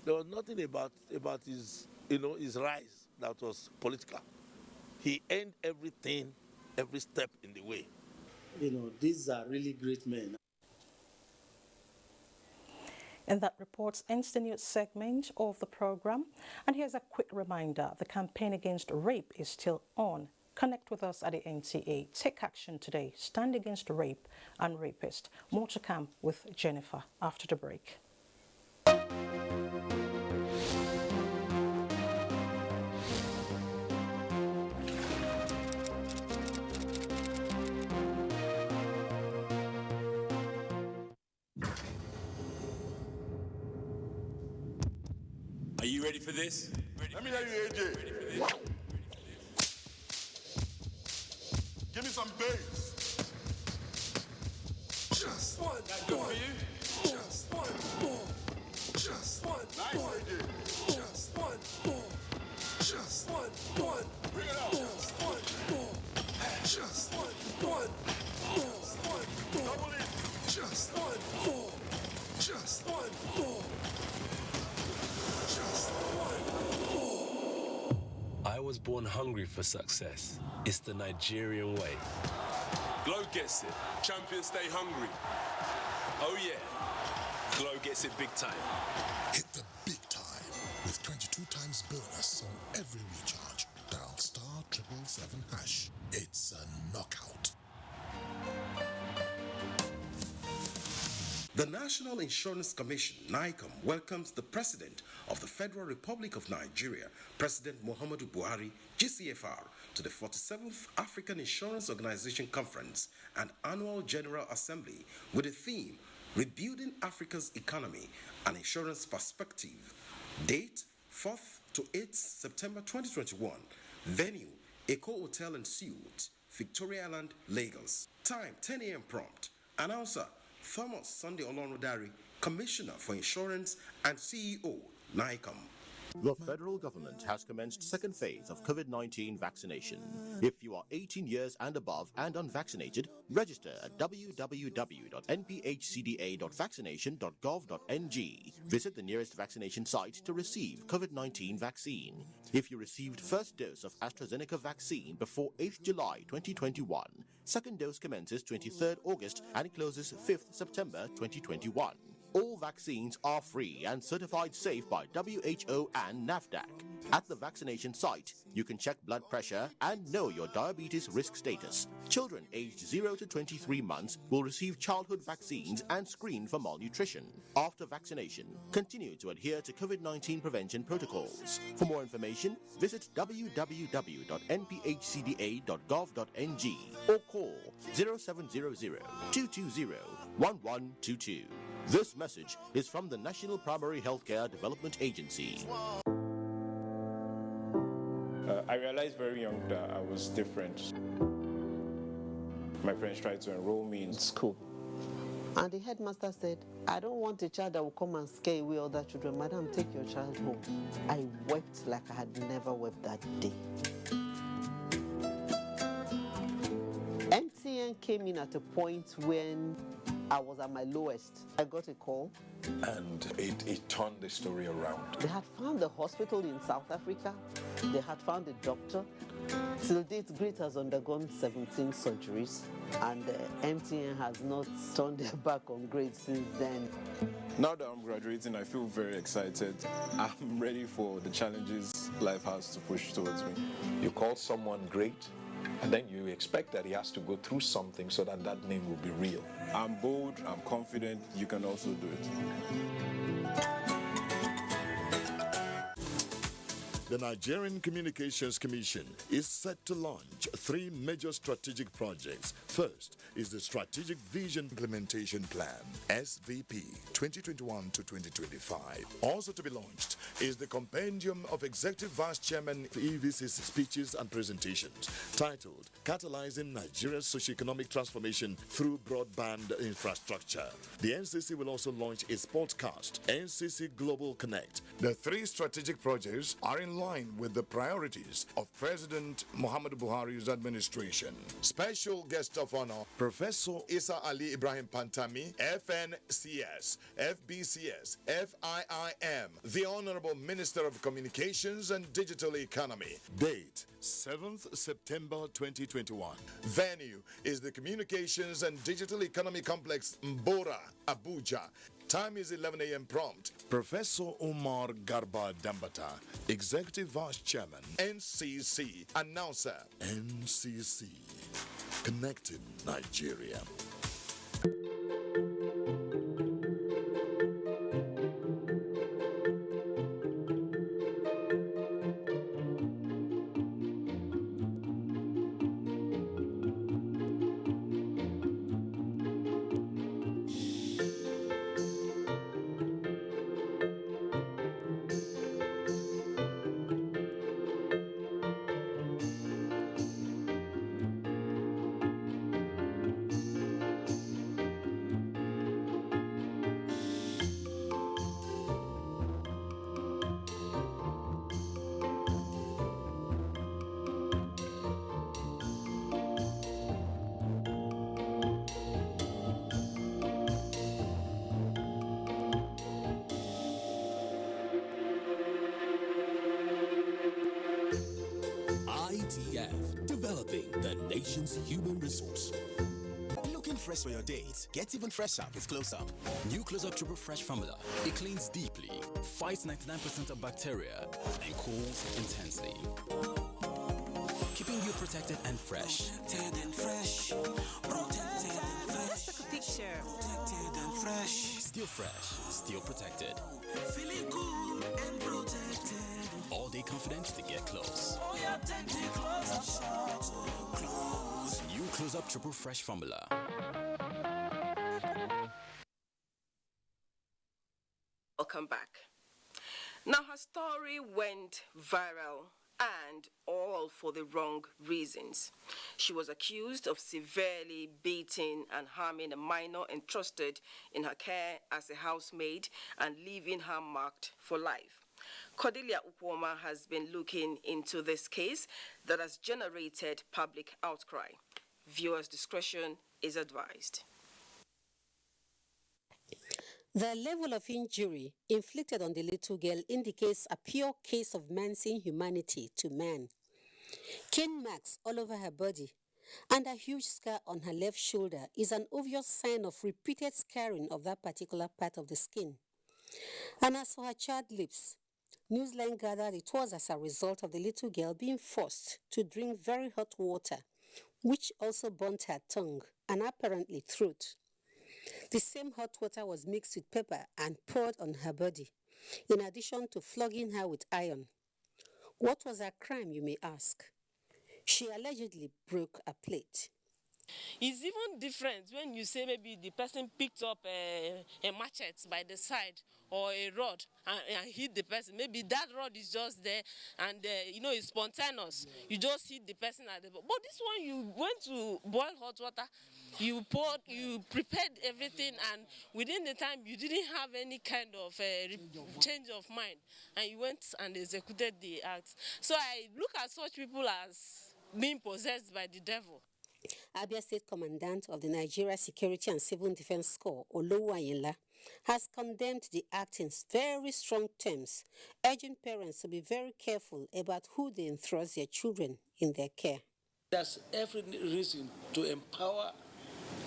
There was nothing about his rise that was political. He earned everything, every step in the way. These are really great men. And that reports ends the news segment of the program. And here's a quick reminder: the campaign against rape is still on. Connect with us at the NTA. Take action today. Stand against rape and rapists. More to come with Jennifer after the break. Are you ready for this? Let me hear you, AJ. Give me some bass. Just one. That good for you? Just one more. Just one. Nice, AJ. Just one more. Just one. Bring it out. Just one more. Just one more. Double it. Just one more. Just one more. Just one more. I was born hungry for success. It's the Nigerian way. Glow gets it. Champions stay hungry. Oh yeah. Glow gets it big time. Hit the big time with 22 times bonus on every recharge. Dial *777#. It's a knockout. The National Insurance Commission, NICOM, welcomes the President of the Federal Republic of Nigeria, President Muhammadu Buhari, GCFR, to the 47th African Insurance Organization Conference and Annual General Assembly with the theme, Rebuilding Africa's Economy, an Insurance Perspective. Date, 4th to 8th September 2021. Venue, Eco Hotel and Suites, Victoria Island, Lagos. Time, 10 a.m. prompt. Announcer, Thomas Sunday Olonrodari, Commissioner for Insurance and CEO, NICOM. The federal government has commenced second phase of COVID-19 vaccination. If you are 18 years and above and unvaccinated, register at www.nphcda.vaccination.gov.ng. Visit the nearest vaccination site to receive COVID-19 vaccine. If you received first dose of AstraZeneca vaccine before 8th July 2021, second dose commences 23rd August and closes 5th September 2021. All vaccines are free and certified safe by WHO and NAFDAC. At the vaccination site, you can check blood pressure and know your diabetes risk status. Children aged 0 to 23 months will receive childhood vaccines and screened for malnutrition. After vaccination, continue to adhere to COVID-19 prevention protocols. For more information, visit www.nphcda.gov.ng or call 0700-220-1122. This message is from the National Primary Healthcare Development Agency. I realized very young that I was different. My parents tried to enroll me in school. And the headmaster said, I don't want a child that will come and scare away other children. Madam, take your child home. I wept like I had never wept that day. MTN came in at a point when I was at my lowest. I got a call. And it turned the story around. They had found a hospital in South Africa. They had found a doctor. Till date, Great has undergone 17 surgeries, and NTA has not turned their back on Great since then. Now that I'm graduating, I feel very excited. I'm ready for the challenges life has to push towards me. You call someone great, and then you expect that he has to go through something so that that name will be real. I'm bold, I'm confident, you can also do it. The Nigerian Communications Commission is set to launch 3 major strategic projects. First is the Strategic Vision Implementation Plan, SVP 2021 to 2025. Also to be launched is the Compendium of Executive Vice Chairman EVC's speeches and presentations, titled Catalyzing Nigeria's Socioeconomic Transformation Through Broadband Infrastructure. The NCC will also launch a sportscast, NCC Global Connect. The 3 strategic projects are in line with the priorities of President Muhammadu Buhari's administration. Special guest of honor, Professor Isa Ali Ibrahim Pantami, FNCS, FBCS, FIIM, the Honorable Minister of Communications and Digital Economy. Date, 7th September 2021. Venue is the Communications and Digital Economy Complex, Mbora, Abuja. Time is 11 a.m. prompt. Professor Omar Garba Dambata, Executive Vice Chairman, NCC. Announcer, NCC. Connecting Nigeria. ITF, developing the nation's human resource. Looking fresh for your date? Get even fresher with Close Up. New Close Up Triple Fresh formula. It cleans deeply, fights 99% of bacteria, and cools intensely, keeping you protected and fresh. Protected and fresh. Protected and fresh. Let's take a picture. Protected and fresh. Still fresh, still protected. Feeling cool and protected. All day confidence to get close. Oh yeah, take it close up, so close. New Close Up Triple Fresh formula. Welcome back. Now her story went viral, and all for the wrong reasons. She was accused of severely beating and harming a minor entrusted in her care as a housemaid and leaving her marked for life. Cordelia Upoma has been looking into this case that has generated public outcry. Viewers' discretion is advised. The level of injury inflicted on the little girl indicates a pure case of man's inhumanity to man. Cane marks all over her body and a huge scar on her left shoulder is an obvious sign of repeated scarring of that particular part of the skin. And as for her charred lips, Newsline gathered it was as a result of the little girl being forced to drink very hot water, which also burnt her tongue and apparently throat. The same hot water was mixed with pepper and poured on her body, in addition to flogging her with iron. What was her crime, you may ask? She allegedly broke a plate. It's even different when you say maybe the person picked up a machete by the side or a rod and hit the person. Maybe that rod is just there and it's spontaneous. You just hit the person at the. But this one, you went to boil hot water, you prepared everything, and within the time you didn't have any kind of change of mind, and you went and executed the act. So I look at such people as being possessed by the devil. Abia State Commandant of the Nigeria Security and Civil Defense Corps, Olowo Ayinla, has condemned the act in very strong terms, urging parents to be very careful about who they entrust their children in their care. There's every reason to empower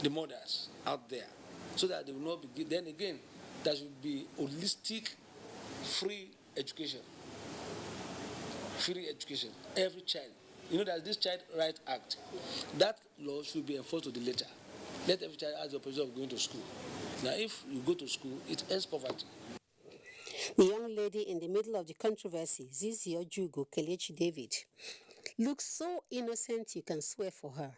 the mothers out there so that they will not be. Then again, there should be holistic, free education. Free education. Every child. You know, there's this Child Right Act. That law should be enforced to the letter. Let every child have the opportunity of going to school. Now, if you go to school, it ends poverty. The young lady in the middle of the controversy, Zizi Ojugo Kelechi David, looks so innocent you can swear for her.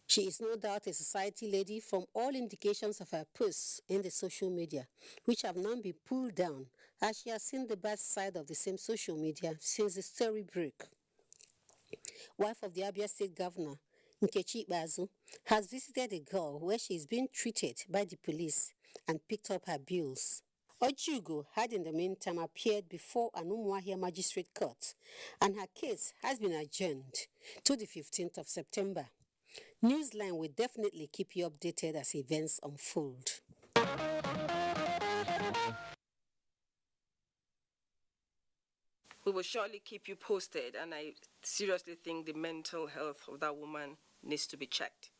She is no doubt a society lady from all indications of her posts in the social media, which have now been pulled down as she has seen the bad side of the same social media since the story broke. Wife of the Abia State Governor, Nkechi Bazu, has visited a girl where she is being treated by the police and picked up her bills. Ojugo had in the meantime appeared before an Umuahia Magistrate Court, and her case has been adjourned to the 15th of September. Newsline will definitely keep you updated as events unfold. We will surely keep you posted, and I seriously think the mental health of that woman needs to be checked.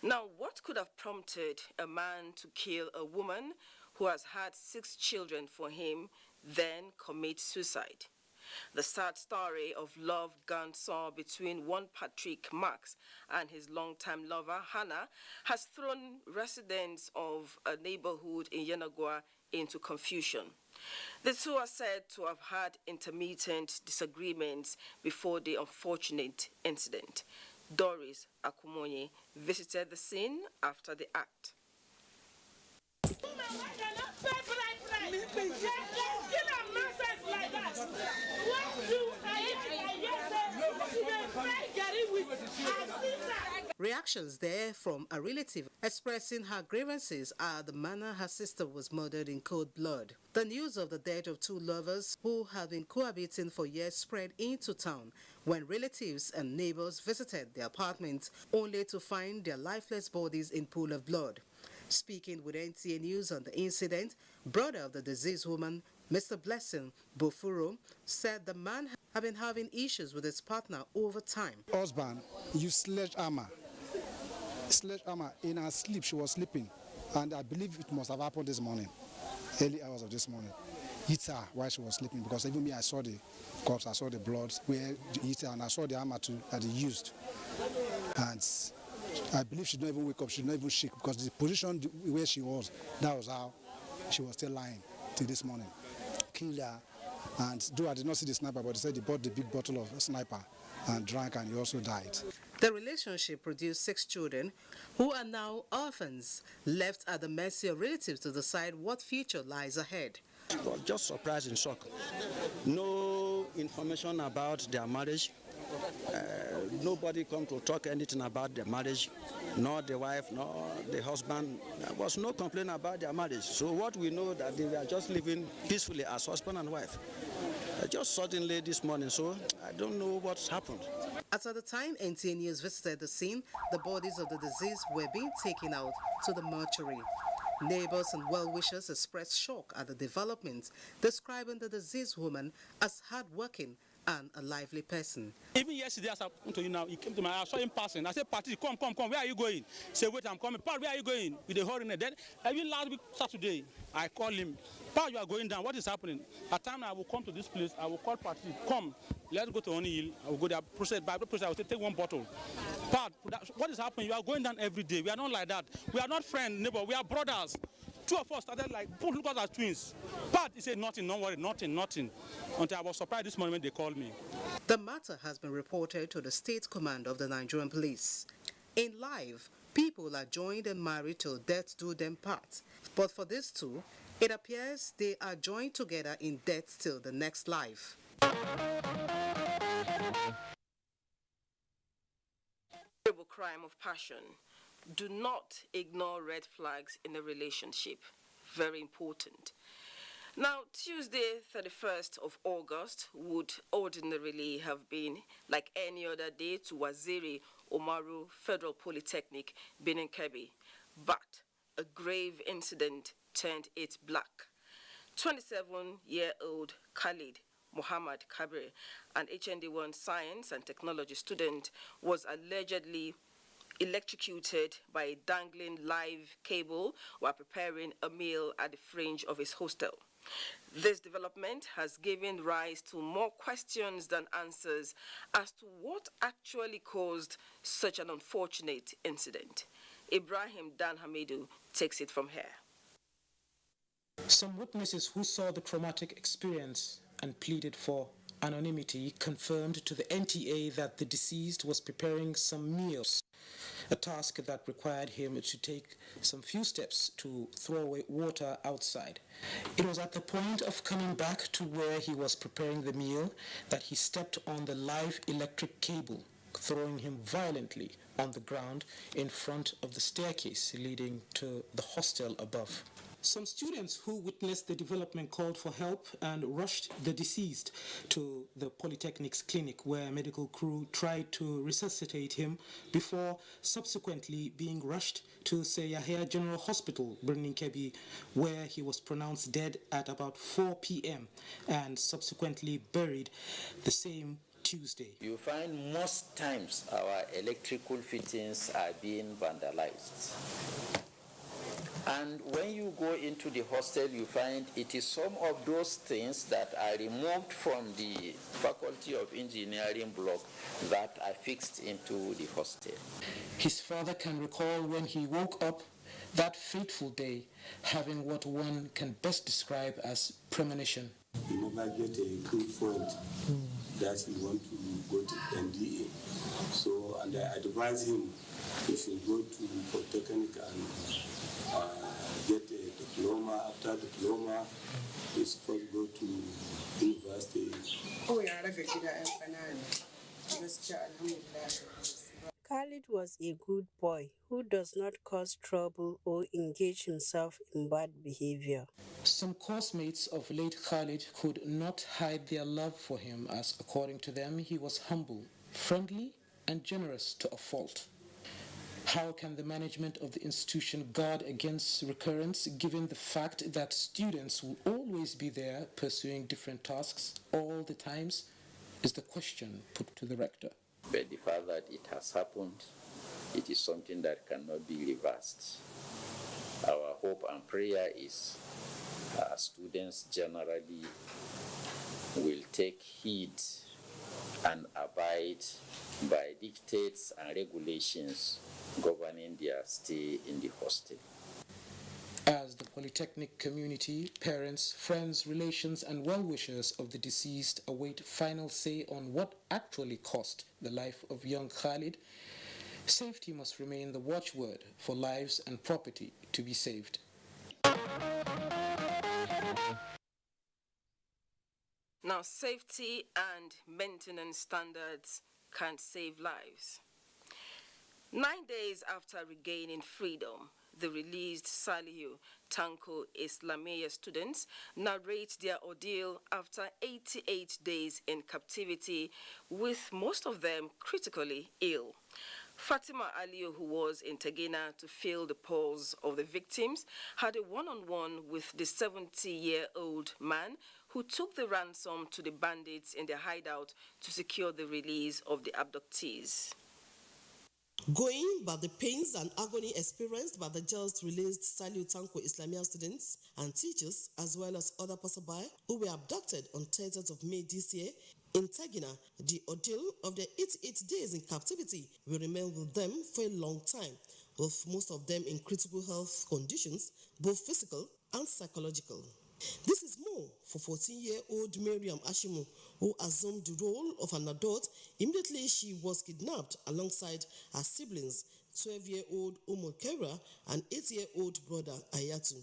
Now, what could have prompted a man to kill a woman who has had 6 children for him, then commit suicide? The sad story of love gone sour between one Patrick Marks and his longtime lover, Hannah, has thrown residents of a neighborhood in Yenagoa into confusion. The two are said to have had intermittent disagreements before the unfortunate incident. Doris Akumonye visited the scene after the act. Reactions there from a relative expressing her grievances at the manner her sister was murdered in cold blood. The news of the death of 2 lovers who had been cohabiting for years spread into town when relatives and neighbors visited their apartments only to find their lifeless bodies in pool of blood. Speaking with NTA News on the incident, brother of the deceased woman, Mr. Blessing Bofuro, said the man had been having issues with his partner over time. Husband used sledgehammer in her sleep. She was sleeping, and I believe it must have happened this morning, early hours of this morning. Hit her while she was sleeping, because even me, I saw the corpse, I saw the blood where he hit her, and I saw the hammer too that he used. And I believe she didn't even wake up, she didn't even shake, because the position where she was, that was how she was still lying till this morning. Killed her, and though I did not see the sniper, but they said he bought the big bottle of sniper and drank, and he also died. The relationship produced 6 children who are now orphans, left at the mercy of relatives to decide what future lies ahead. Well, just surprised and shocked. No information about their marriage. Nobody come to talk anything about their marriage, nor the wife, nor the husband. There was no complaint about their marriage. So what we know that they were just living peacefully as husband and wife. Just suddenly this morning, so I don't know what's happened. At the time NTA News visited the scene, the bodies of the deceased were being taken out to the mortuary. Neighbors and well-wishers expressed shock at the development, describing the deceased woman as hard-working and a lively person. Even yesterday, as I come to you now, he came to my house, I saw him passing. I said, Patrick, come, where are you going? He said, wait, I'm coming. Pat, where are you going? With a hurry. Then, even last week, Saturday, I called him. Pat, you are going down. What is happening? At time I will come to this place, I will call Patrick, come, let's go to Oni Hill. I will go there, by the process, I will say, take 1 bottle. Pat, what is happening? You are going down every day. We are not like that. We are not friends, neighbor. We are brothers. 2 of us started like, both look at us as twins. But he said, nothing, don't worry, nothing. Until I was surprised this morning when they called me. The matter has been reported to the State Command of the Nigerian Police. In life, people are joined and married till death do them part. But for these two, it appears they are joined together in death till the next life. Terrible crime of passion. Do not ignore red flags in a relationship. Very important. Now, Tuesday, 31st of August would ordinarily have been like any other day to Waziri Omaru Federal Polytechnic, Benin Kebbi. But a grave incident turned it black. 27-year-old Khalid Muhammad Kabir, an HND1 science and technology student, was allegedly electrocuted by a dangling live cable while preparing a meal at the fringe of his hostel. This development has given rise to more questions than answers as to what actually caused such an unfortunate incident. Ibrahim Dan Hamidu takes it from here. Some witnesses who saw the traumatic experience and pleaded for anonymity confirmed to the NTA that the deceased was preparing some meals, a task that required him to take some few steps to throw away water outside. It was at the point of coming back to where he was preparing the meal that he stepped on the live electric cable, throwing him violently on the ground in front of the staircase leading to the hostel above. Some students who witnessed the development called for help and rushed the deceased to the Polytechnic's clinic, where a medical crew tried to resuscitate him before subsequently being rushed to Yahya General Hospital, Benin Kebbi, where he was pronounced dead at about 4 p.m. and subsequently buried the same Tuesday. You find most times our electrical fittings are being vandalized. And when you go into the hostel, you find it is some of those things that are removed from the Faculty of Engineering block that are fixed into the hostel. His father can recall when he woke up that fateful day, having what one can best describe as premonition. He never get a good friend that he want to go to NTA. So, and I advise him he should go to Polytechnic and get a diploma. After diploma, he's supposed to go to university. Khalid was a good boy who does not cause trouble or engage himself in bad behavior. Some course-mates of late Khalid could not hide their love for him, as according to them he was humble, friendly and generous to a fault. How can the management of the institution guard against recurrence, given the fact that students will always be there pursuing different tasks all the times, is the question put to the rector. But the fact that it has happened, it is something that cannot be reversed. Our hope and prayer is students generally will take heed and abide by dictates and regulations governing their stay in the hostel. As the Polytechnic community, parents, friends, relations, and well-wishers of the deceased await final say on what actually cost the life of young Khalid, safety must remain the watchword for lives and property to be saved. Now, safety and maintenance standards can save lives. 9 days after regaining freedom, the released Salihu Tanko Islamiyya students narrate their ordeal after 88 days in captivity, with most of them critically ill. Fatima Aliyu, who was in Tegina to feel the pulse of the victims, had a one-on-one with the 70-year-old man who took the ransom to the bandits in their hideout to secure the release of the abductees. Going by the pains and agony experienced by the just released Salihu Tanko Islamiyya students and teachers, as well as other passerby who were abducted on 30th of May this year in Tegina, the ordeal of their 88 days in captivity will remain with them for a long time, with most of them in critical health conditions, both physical and psychological. This is more for 14-year-old Miriam Ashimu, who assumed the role of an adult immediately she was kidnapped alongside her siblings, 12-year-old Umar Kera and 8-year-old brother Ayatu.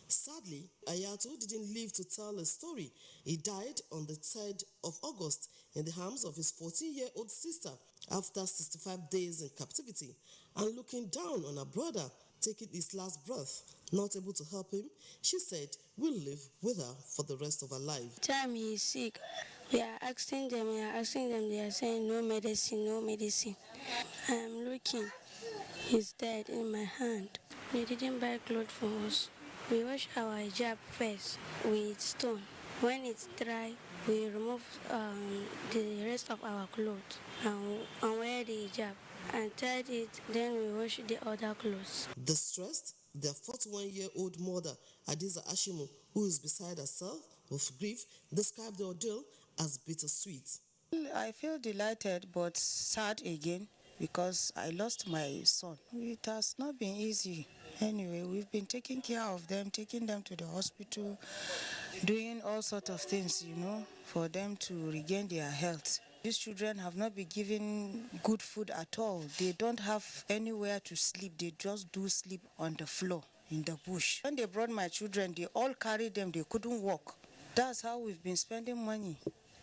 Sadly, Ayatu didn't live to tell a story. He died on the 3rd of August in the arms of his 14-year-old sister after 65 days in captivity, and looking down on her brother taking his last breath. Not able to help him, she said we'll live with her for the rest of her life. Time he's sick, we are asking them, they are saying no medicine, no medicine. I'm looking. He's dead in my hand. They didn't buy clothes for us. We wash our hijab first with stone. When it's dry, we remove the rest of our clothes and wear the hijab and tie it. Then we wash the other clothes. Distressed, their 41-year-old mother, Adiza Ashimu, who is beside herself with grief, described the ordeal as bittersweet. I feel delighted but sad again because I lost my son. It has not been easy. Anyway, we've been taking care of them, taking them to the hospital, doing all sorts of things, for them to regain their health. These children have not been given good food at all. They don't have anywhere to sleep. They just do sleep on the floor in the bush. When they brought my children, they all carried them. They couldn't walk. That's how we've been spending money,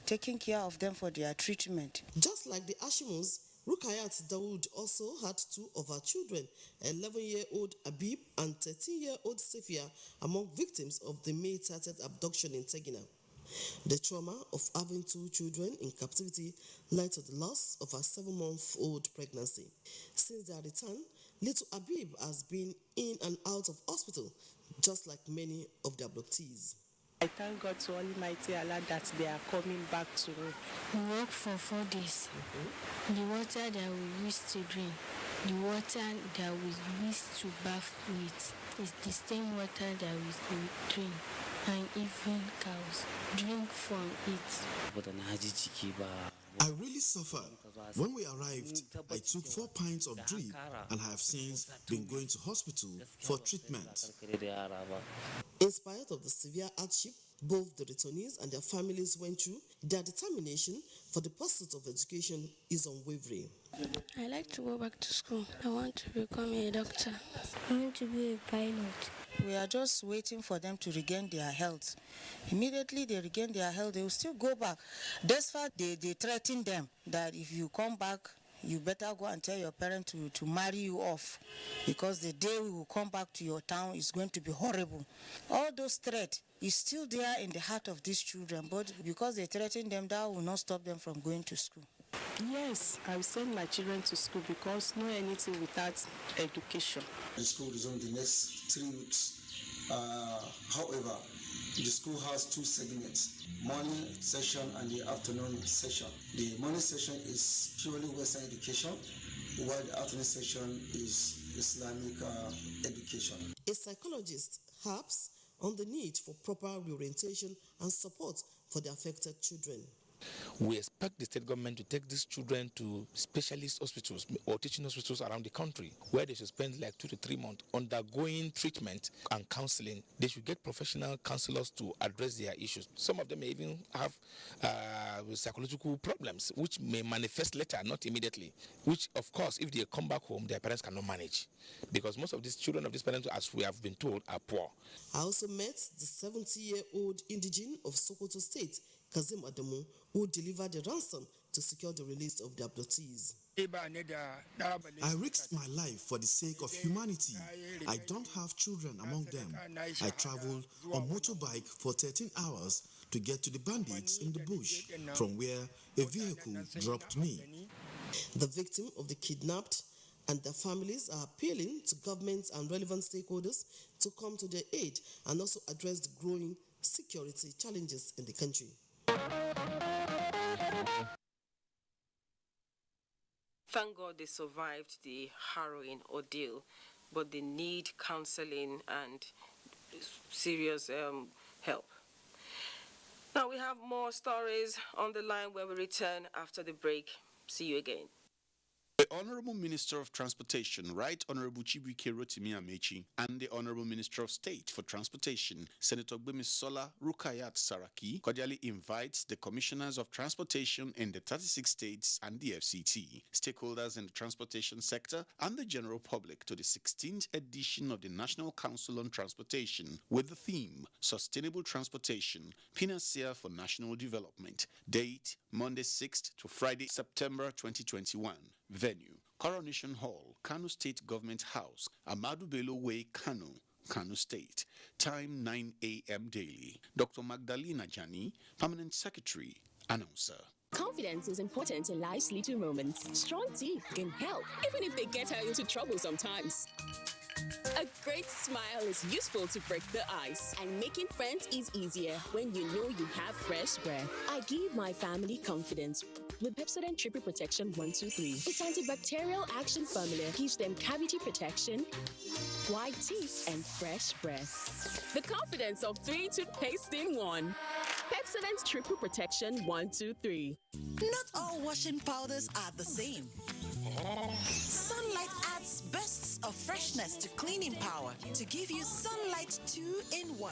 taking care of them for their treatment. Just like the Ashimus, Rukayat Dawood also had two of her children, 11-year-old Abib and 13-year-old Safia, among victims of the May 30th abduction in Tegina. The trauma of having two children in captivity led to the loss of her 7-month-old pregnancy. Since their return, little Abib has been in and out of hospital, just like many of the abductees. I thank God to Almighty Allah that they are coming back to me. We work for 4 days. The water that we used to drink, the water that we used to bath with, is the same water that we drink. And even cows drink from it. I really suffered. When we arrived, I took 4 pints of drip and I have since been going to hospital for treatment. In spite of the severe hardship both the returnees and their families went through, their determination for the pursuit of education is unwavering. I like to go back to school. I want to become a doctor. I want to be a pilot. We are just waiting for them to regain their health. Immediately they regain their health, they will still go back. That's why they threaten them that if you come back, you better go and tell your parents to marry you off, because the day we will come back to your town is going to be horrible. All those threats is still there in the heart of these children, but because they threaten them, that will not stop them from going to school. Yes, I will send my children to school because no anything without education. The school is on the next 3 weeks. However, the school has 2 segments, morning session and the afternoon session. The morning session is purely Western education, while the afternoon session is Islamic education. A psychologist harps on the need for proper reorientation and support for the affected children. We expect the state government to take these children to specialist hospitals or teaching hospitals around the country, where they should spend like 2 to 3 months undergoing treatment and counseling. They should get professional counselors to address their issues. Some of them may even have psychological problems, which may manifest later, not immediately, which, of course, if they come back home, their parents cannot manage, because most of these children of these parents, as we have been told, are poor. I also met the 70-year-old indigene of Sokoto State, Kazim Adamu, who delivered the ransom to secure the release of the abductees. I risked my life for the sake of humanity. I don't have children among them. I traveled on motorbike for 13 hours to get to the bandits in the bush, from where a vehicle dropped me. The victim of the kidnapped and their families are appealing to governments and relevant stakeholders to come to their aid and also address the growing security challenges in the country. Thank God they survived the harrowing ordeal, but they need counseling and serious help. Now we have more stories on the line where we return after the break. See you again. The Honorable Minister of Transportation, Right Honorable Chibuike Rotimi Amechi, and the Honorable Minister of State for Transportation, Senator Gbemisola Rukayat Saraki, cordially invites the Commissioners of Transportation in the 36 states and the FCT, stakeholders in the transportation sector, and the general public to the 16th edition of the National Council on Transportation with the theme Sustainable Transportation, Panacea for National Development. Date Monday 6th to Friday, September 2021. Venue, Coronation Hall, Kano State Government House, Amadu Bello Way, Kano, Kano State. Time 9 a.m. daily. Dr. Magdalena Jani, Permanent Secretary, Announcer. Confidence is important in life's little moments. Strong teeth can help, even if they get her into trouble sometimes. A great smile is useful to break the ice, and making friends is easier when you know you have fresh breath. I give my family confidence with Pepsodent Triple Protection 123. Its antibacterial action formula gives them cavity protection, white teeth, and fresh breath. The confidence of 3 toothpaste in 1. Pepsodent Triple Protection 123. Not all washing powders are the same. Sunlight adds bursts of freshness to cleaning power to give you Sunlight 2-in-1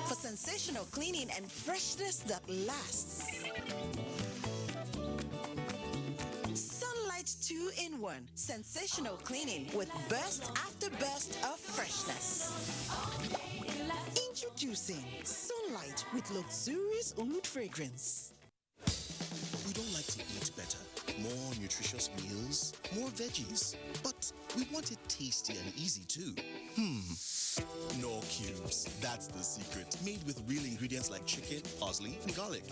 for sensational cleaning and freshness that lasts. Sunlight 2-in-1, sensational cleaning with burst after burst of freshness. Introducing Sunlight with luxurious oud fragrance. We don't like to eat better, more nutritious meals, more veggies, but we want it tasty and easy too. Knorr Cubes, that's the secret. Made with real ingredients like chicken, parsley, and garlic,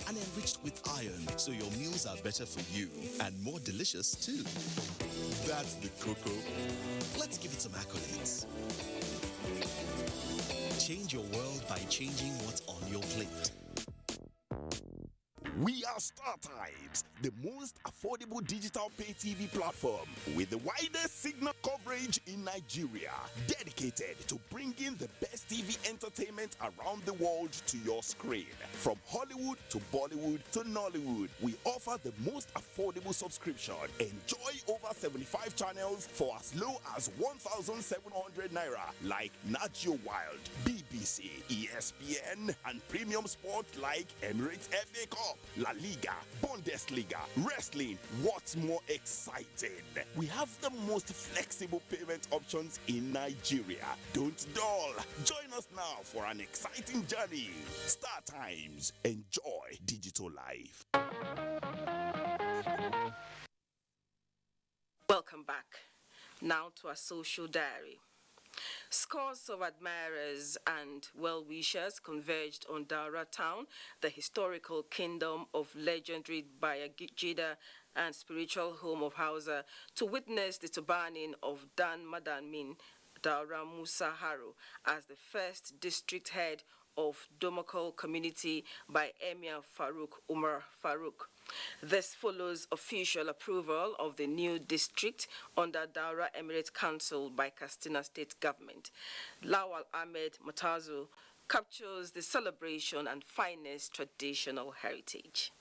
and enriched with iron, so your meals are better for you and more delicious too. That's the cocoa. Let's give it some accolades. Change your world by changing what's on your plate. We are StarTimes, the most affordable digital pay TV platform with the widest signal coverage in Nigeria, dedicated to bringing the best TV entertainment around the world to your screen. From Hollywood to Bollywood to Nollywood, we offer the most affordable subscription. Enjoy over 75 channels for as low as 1,700 naira, like Nat Geo Wild, BBC, ESPN, and premium sport like Emirates FA Cup, La Liga, Bundesliga, wrestling. What's more exciting? We have the most flexible payment options in Nigeria. Don't dull. Join us now for an exciting journey. StarTimes. Enjoy digital life. Welcome back. Now to our social diary. Scores of admirers and well-wishers converged on Daura town, the historical kingdom of legendary Bayajida and spiritual home of Hausa, to witness the turbaning of Dan Madamin Daura Musa Haro as the first district head of Domokal community by Emir Farouk Umar Farouk. This follows official approval of the new district under Daura Emirate Council by Katsina State Government. Lawal Ahmed Matazu captures the celebration and finest traditional heritage.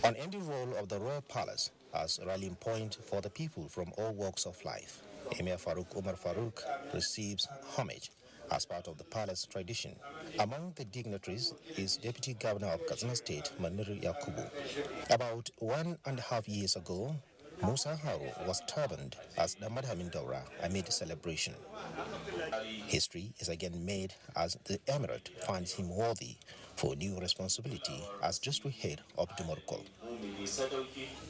An ending role of the Royal Palace as a rallying point for the people from all walks of life, Emir Farouk Umar Farouk receives homage as part of the palace tradition. Among the dignitaries is Deputy Governor of Katsina State, Maniri Yakubu. About 1.5 years ago, Musa Haro was turbaned as the Madhamin Daura amid celebration. History is again made as the emirate finds him worthy for new responsibility as district head of Dumorkol.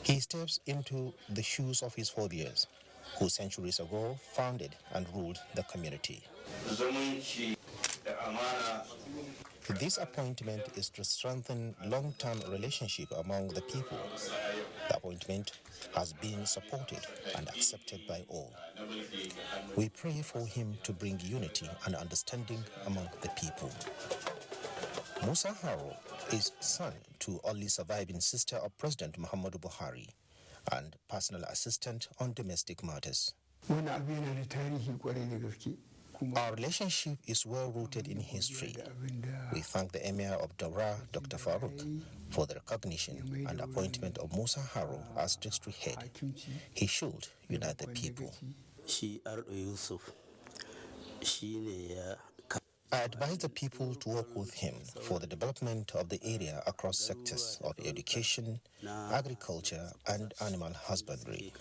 He steps into the shoes of his forebears, who centuries ago founded and ruled the community. This appointment is to strengthen long-term relationship among the people. The appointment has been supported and accepted by all. We pray for him to bring unity and understanding among the people. Musa Haro is son to only surviving sister of President Muhammadu Buhari and personal assistant on domestic matters. Our relationship is well rooted in history. We thank the Emir of Daura, Dr. Farouk, for the recognition and appointment of Musa Haro as district head. He should unite the people. I advise the people to work with him for the development of the area across sectors of education, agriculture, and animal husbandry.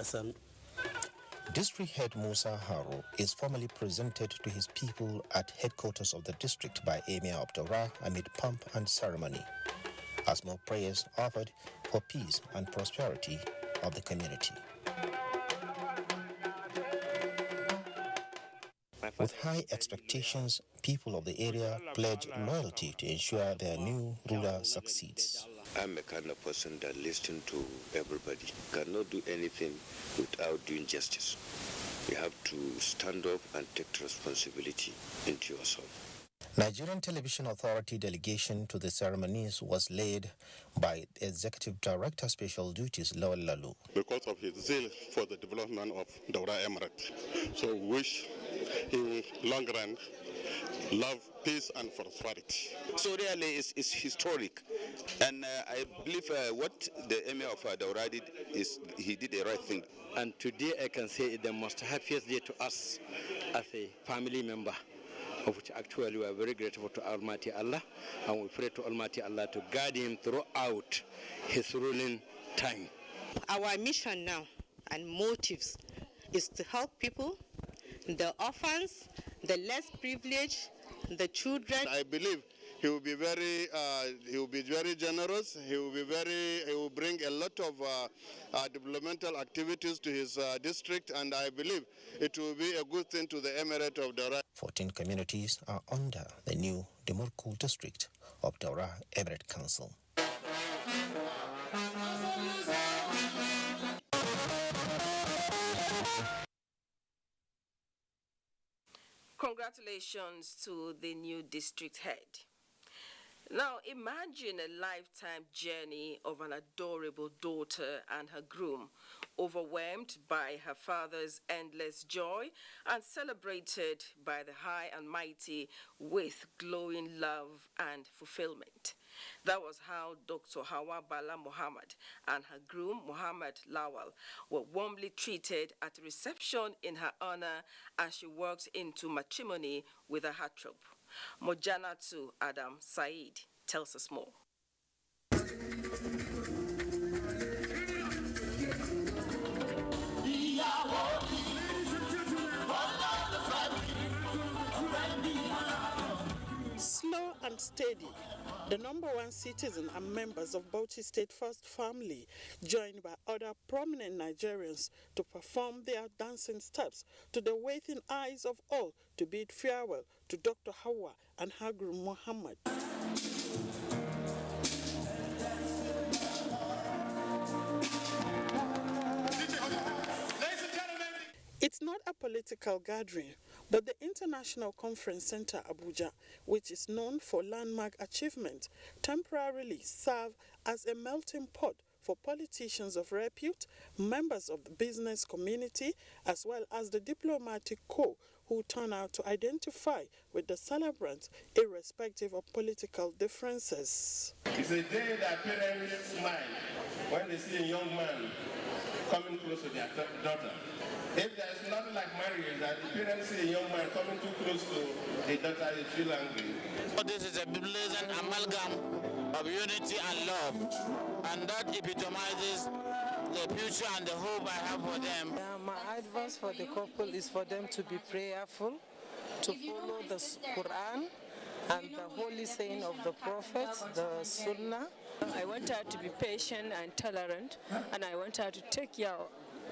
District Head Musa Haro is formally presented to his people at headquarters of the district by Emir of Daura amid pomp and ceremony, as more prayers offered for peace and prosperity of the community. With high expectations, people of the area pledge loyalty to ensure their new ruler succeeds. I'm a kind of person that listens to everybody. Cannot do anything without doing justice. You have to stand up and take responsibility into yourself. Nigerian Television Authority delegation to the ceremonies was led by Executive Director Special Duties Lawal Lalu. Because of his zeal for the development of Daura Emirate. So we wish him long run, love, peace and prosperity. So really it's historic. And I believe what the Emir of Daura did is he did the right thing. And today I can say it's the most happiest day to us as a family member, of which actually we are very grateful to Almighty Allah, and we pray to Almighty Allah to guide him throughout his ruling time. Our mission now and motives is to help people, the orphans, the less privileged, the children. I believe he will be very generous. He will bring a lot of developmental activities to his district, and I believe it will be a good thing to the Emirate of Daura. 14 communities are under the new Demurkul district of Daura Emirate Council. Congratulations to the new district head. Now, imagine a lifetime journey of an adorable daughter and her groom, overwhelmed by her father's endless joy and celebrated by the high and mighty with glowing love and fulfillment. That was how Dr. Hawa Bala Muhammad and her groom Muhammad Lawal were warmly treated at a reception in her honor as she walked into matrimony with a heartthrob. Mojanatu Adam Said tells us more. Slow and steady, the #1 citizen and members of Bauchi State First Family, joined by other prominent Nigerians to perform their dancing steps to the waiting eyes of all to bid farewell to Dr. Hawa and her groom Muhammad. It's not a political gathering, but the International Conference Center Abuja, which is known for landmark achievement, temporarily served as a melting pot for politicians of repute, members of the business community, as well as the diplomatic corps who turn out to identify with the celebrants irrespective of political differences. It's a day that parents smile when they see a young man coming close to their daughter. If there is nothing like marriage, that the parents see a young man coming too close to the daughter, they feel angry. This is a pleasant amalgam of unity and love, and that epitomizes the future and the hope I have for them. My advice for the couple is for them to be prayerful, to follow the Quran and the holy saying of the Prophet, the Sunnah. I want her to be patient and tolerant, and I want her to take care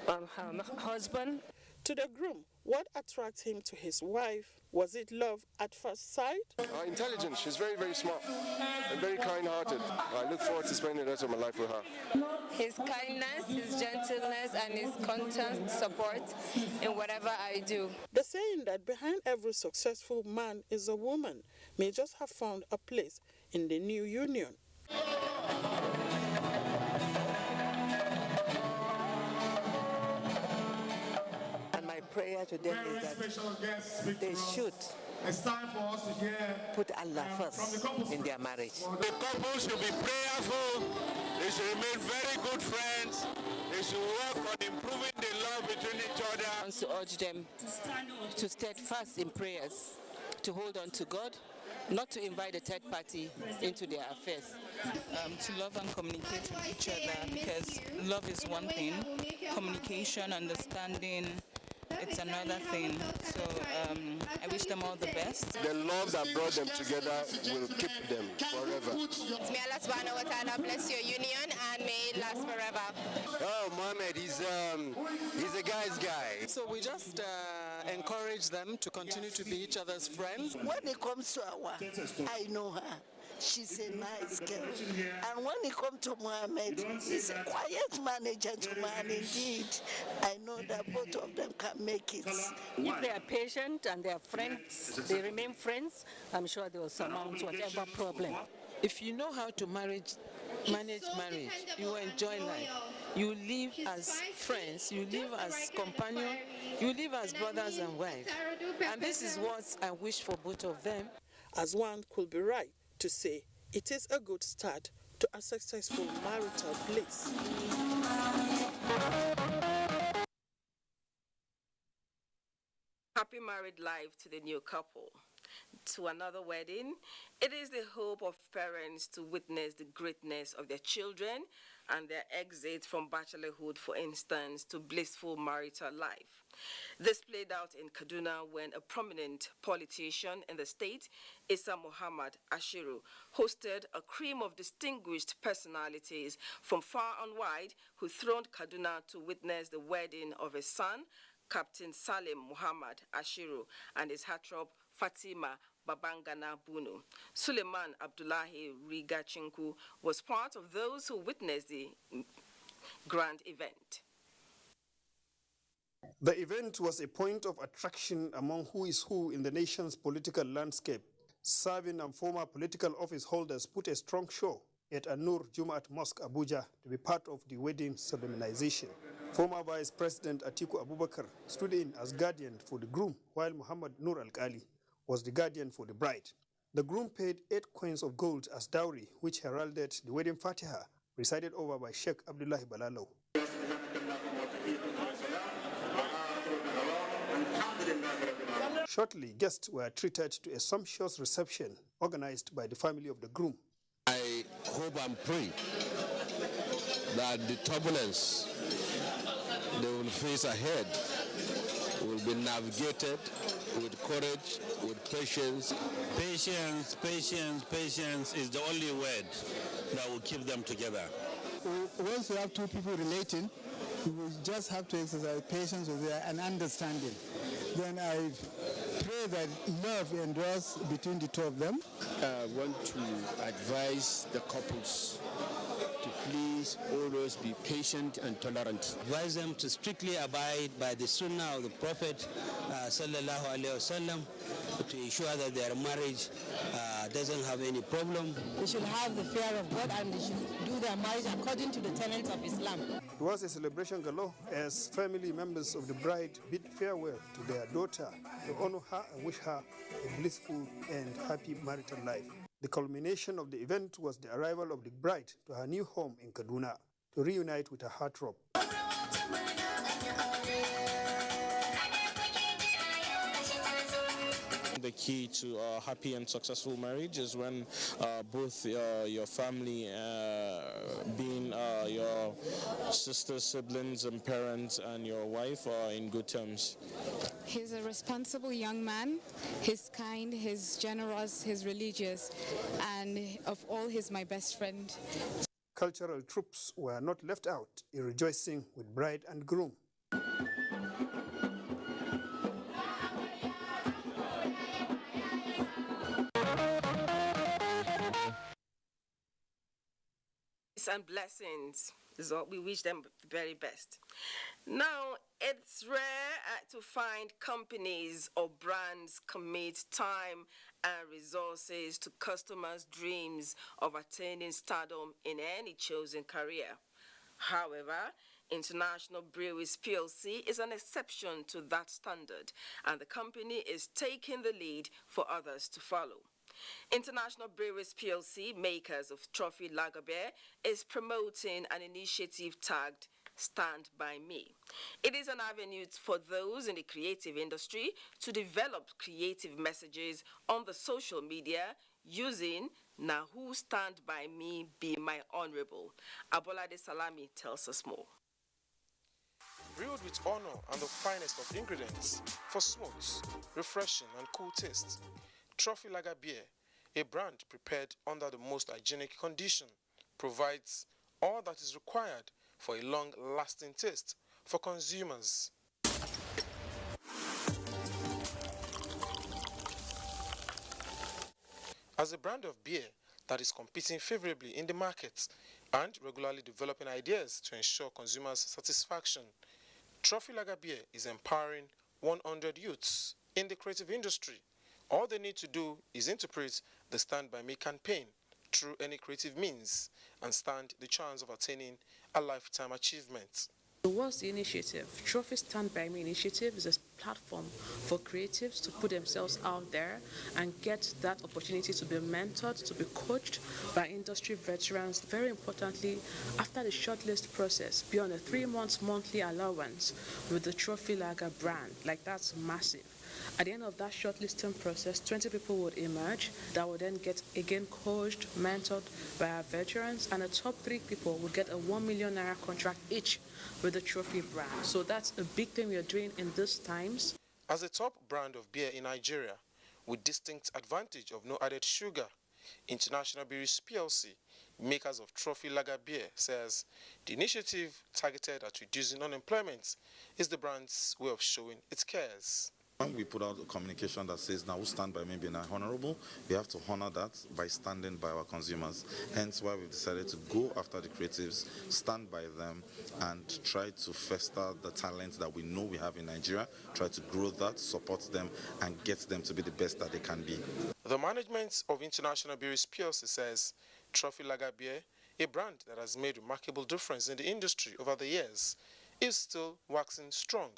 of her husband. To the groom, what attracts him to his wife? Was it love at first sight? Intelligent. She's very, very smart and very kind-hearted. I look forward to spending the rest of my life with her. His kindness, his gentleness, and his constant support in whatever I do. The saying that behind every successful man is a woman may just have found a place in the new union. Prayer to them is that they should put Allah first in their marriage. The couple should be prayerful, they should remain very good friends, they should work on improving the love between each other. I want to urge them to steadfast in prayers, to hold on to God, not to invite a third party into their affairs. To love and communicate with each other, because love is one thing, communication, understanding, it's another thing. So I wish them all the best. The love that brought them together will keep them forever. May Allah subhanahu wa ta'ala bless your union, and may it last forever. Oh, Mohammed, he's a guy's guy. So we just encourage them to continue to be each other's friends. When it comes to Awa, I know her. She's a nice girl. And when it comes to Mohammed, he's a quiet man, a gentleman indeed. I know that both of them can make it. If they are patient and they are friends, they remain friends, I'm sure they will surmount whatever problem. If you know how to manage marriage, you will enjoy life. You live as friends, you live as companions, you live as brothers and wives. And this is what I wish for both of them. As one could be right to say, it is a good start to a successful marital bliss. Happy married life to the new couple. To another wedding, it is the hope of parents to witness the greatness of their children and their exit from bachelorhood, for instance, to blissful marital life. This played out in Kaduna when a prominent politician in the state, Issa Muhammad Ashiru, hosted a cream of distinguished personalities from far and wide who thronged Kaduna to witness the wedding of his son, Captain Salim Muhammad Ashiru, and his heartthrob Fatima Babangana Bunu. Suleiman Abdullahi Rigachinku was part of those who witnessed the grand event. The event was a point of attraction among who is who in the nation's political landscape. Serving and former political office holders put a strong show at An-Nur Jumaat Mosque, Abuja, to be part of the wedding solemnization. Former Vice President Atiku Abubakar stood in as guardian for the groom, while Muhammad Nur Al-Kali was the guardian for the bride. The groom paid 8 coins of gold as dowry, which heralded the wedding Fatiha, presided over by Sheikh Abdullahi Balalo. Shortly, guests were treated to a sumptuous reception organized by the family of the groom. I hope and pray that the turbulence they will face ahead will be navigated with courage, with patience. Patience is the only word that will keep them together. Once you have two people relating, you will just have to exercise patience and understanding. Then I pray that love endures between the two of them. I want to advise the couples to please always be patient and tolerant. Advise them to strictly abide by the Sunnah of the Prophet sallallahu alaihi wasallam to ensure that their marriage doesn't have any problem. They should have the fear of God and they should do their marriage according to the tenets of Islam. It was a celebration galore as family members of the bride bid farewell to their daughter to honor her and wish her a blissful and happy marital life. The culmination of the event was the arrival of the bride to her new home in Kaduna to reunite with her heartthrob. The key to a happy and successful marriage is when both your family, being your sisters, siblings, and parents, and your wife are in good terms. He's a responsible young man. He's kind, he's generous, he's religious, and of all, he's my best friend. Cultural troops were not left out in rejoicing with bride and groom. And blessings is what we wish them the very best. Now, it's rare to find companies or brands commit time and resources to customers' dreams of attaining stardom in any chosen career. However, International Breweries PLC is an exception to that standard, and the company is taking the lead for others to follow. International Breweries PLC, makers of Trophy Lager Beer, is promoting an initiative tagged Stand By Me. It is an avenue for those in the creative industry to develop creative messages on the social media using "Now Who Stand By Me Be My Honorable." Abolade Salami tells us more. Brewed with honor and the finest of ingredients for smooth, refreshing and cool taste, Trophy Lager Beer, a brand prepared under the most hygienic condition, provides all that is required for a long-lasting taste for consumers. As a brand of beer that is competing favorably in the market and regularly developing ideas to ensure consumers' satisfaction, Trophy Lager Beer is empowering 100 youths in the creative industry. All they need to do is interpret the Stand By Me campaign through any creative means and stand the chance of attaining a lifetime achievement. What's the initiative? Trophy Stand By Me initiative is a platform for creatives to put themselves out there and get that opportunity to be mentored, to be coached by industry veterans. Very importantly, after the shortlist process, be on a 3-month monthly allowance with the Trophy Lager brand. Like, that's massive. At the end of that shortlisting process, 20 people would emerge that would then get again coached, mentored by our veterans, and the top 3 people would get a 1 million naira contract each with the Trophy brand. So that's a big thing we are doing in these times. As a top brand of beer in Nigeria, with distinct advantage of no added sugar, International Breweries PLC, makers of Trophy Lager Beer, says the initiative targeted at reducing unemployment is the brand's way of showing its cares. When we put out a communication that says, now we stand by me being honorable, we have to honor that by standing by our consumers. Hence why we've decided to go after the creatives, stand by them, and try to foster the talent that we know we have in Nigeria, try to grow that, support them, and get them to be the best that they can be. The management of International Breweries PLC says Trophy Lager Beer, a brand that has made remarkable difference in the industry over the years, is still waxing strong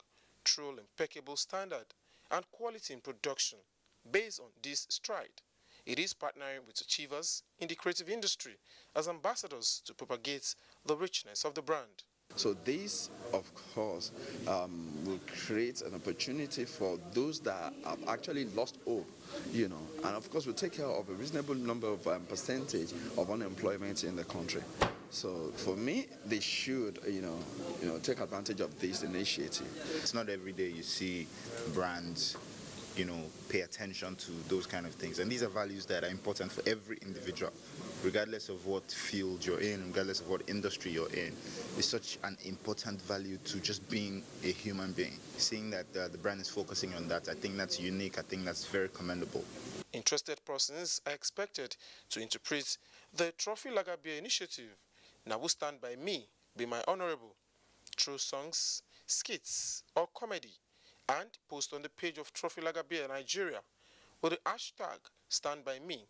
through impeccable standard and quality in production. Based on this stride, it is partnering with achievers in the creative industry as ambassadors to propagate the richness of the brand. So this, of course, will create an opportunity for those that have actually lost hope, and of course will take care of a reasonable number of percentage of unemployment in the country. So for me, they should, take advantage of this initiative. It's not every day you see brands, pay attention to those kind of things. And these are values that are important for every individual, regardless of what field you're in, regardless of what industry you're in. It's such an important value to just being a human being. Seeing that the brand is focusing on that, I think that's unique. I think that's very commendable. Interested persons are expected to interpret the Trophy Lager Beer initiative, Now Who Stand By Me, Be My Honorable, through songs, skits, or comedy, and post on the page of Trophy Lager Beer Nigeria with the hashtag Stand By Me.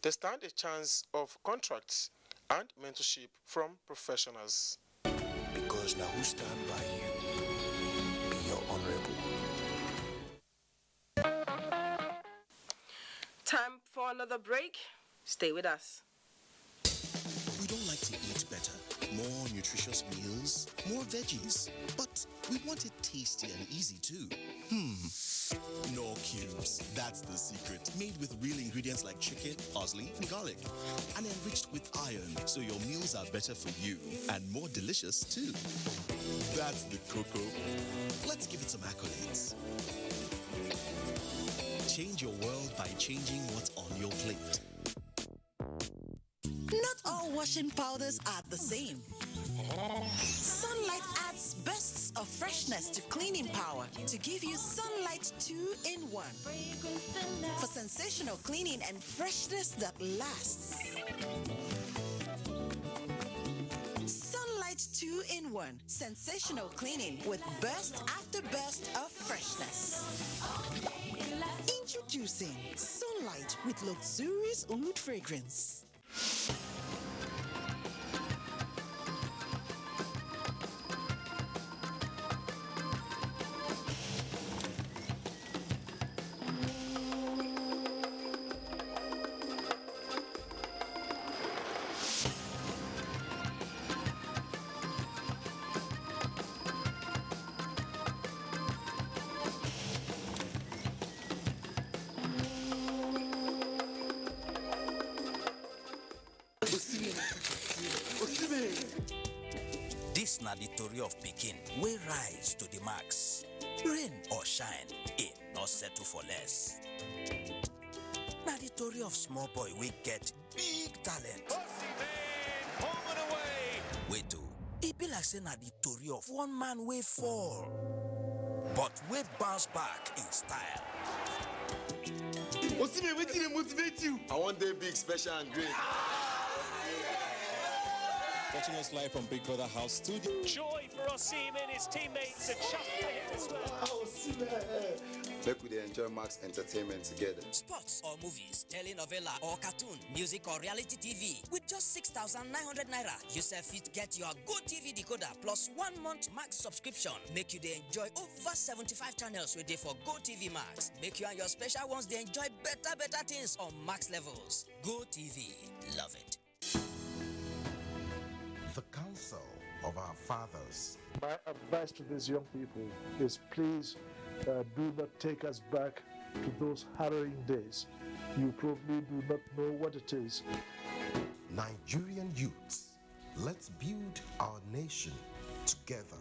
They stand a chance of contracts and mentorship from professionals. Because now who stand by you, be your honorable. Time for another break. Stay with us. We don't like to eat better, more nutritious meals, more veggies, but we want it tasty and easy too. Knorr Cubes, that's the secret. Made with real ingredients like chicken, parsley, and garlic, and enriched with iron, so your meals are better for you and more delicious too. That's the cocoa. Let's give it some accolades. Change your world by changing what's on your plate. Not all washing powders are the same. Sunlight adds bursts of freshness to cleaning power to give you Sunlight 2-in-1 for sensational cleaning and freshness that lasts. Sunlight 2-in-1, sensational cleaning with burst after burst of freshness. Introducing Sunlight with luxurious oud fragrance. This na the story of Pekin, we rise to the max. Rain or shine, it not settle for less. Na the story of small boy we get big talent. Home and away, Wait oh, it be like saying the story of one man way fall, but we bounce back in style. What's in it? What's in it? Motivate you? I want day big, special, and great. Watching us live from Big Brother House Studio. Joy for Osimhen and his teammates at Chuff as well. Make we enjoy Max Entertainment together. Sports or movies, telenovela or cartoon, music or reality TV. With just 6,900 naira, you fit get your Go TV decoder plus 1 month Max subscription. Make you they enjoy over 75 channels with they for Go TV Max. Make you and your special ones they enjoy better things on Max levels. Go TV, love it. The counsel of our fathers. My advice to these young people is please do not take us back to those harrowing days. You probably do not know what it is. Nigerian youths, let's build our nation together.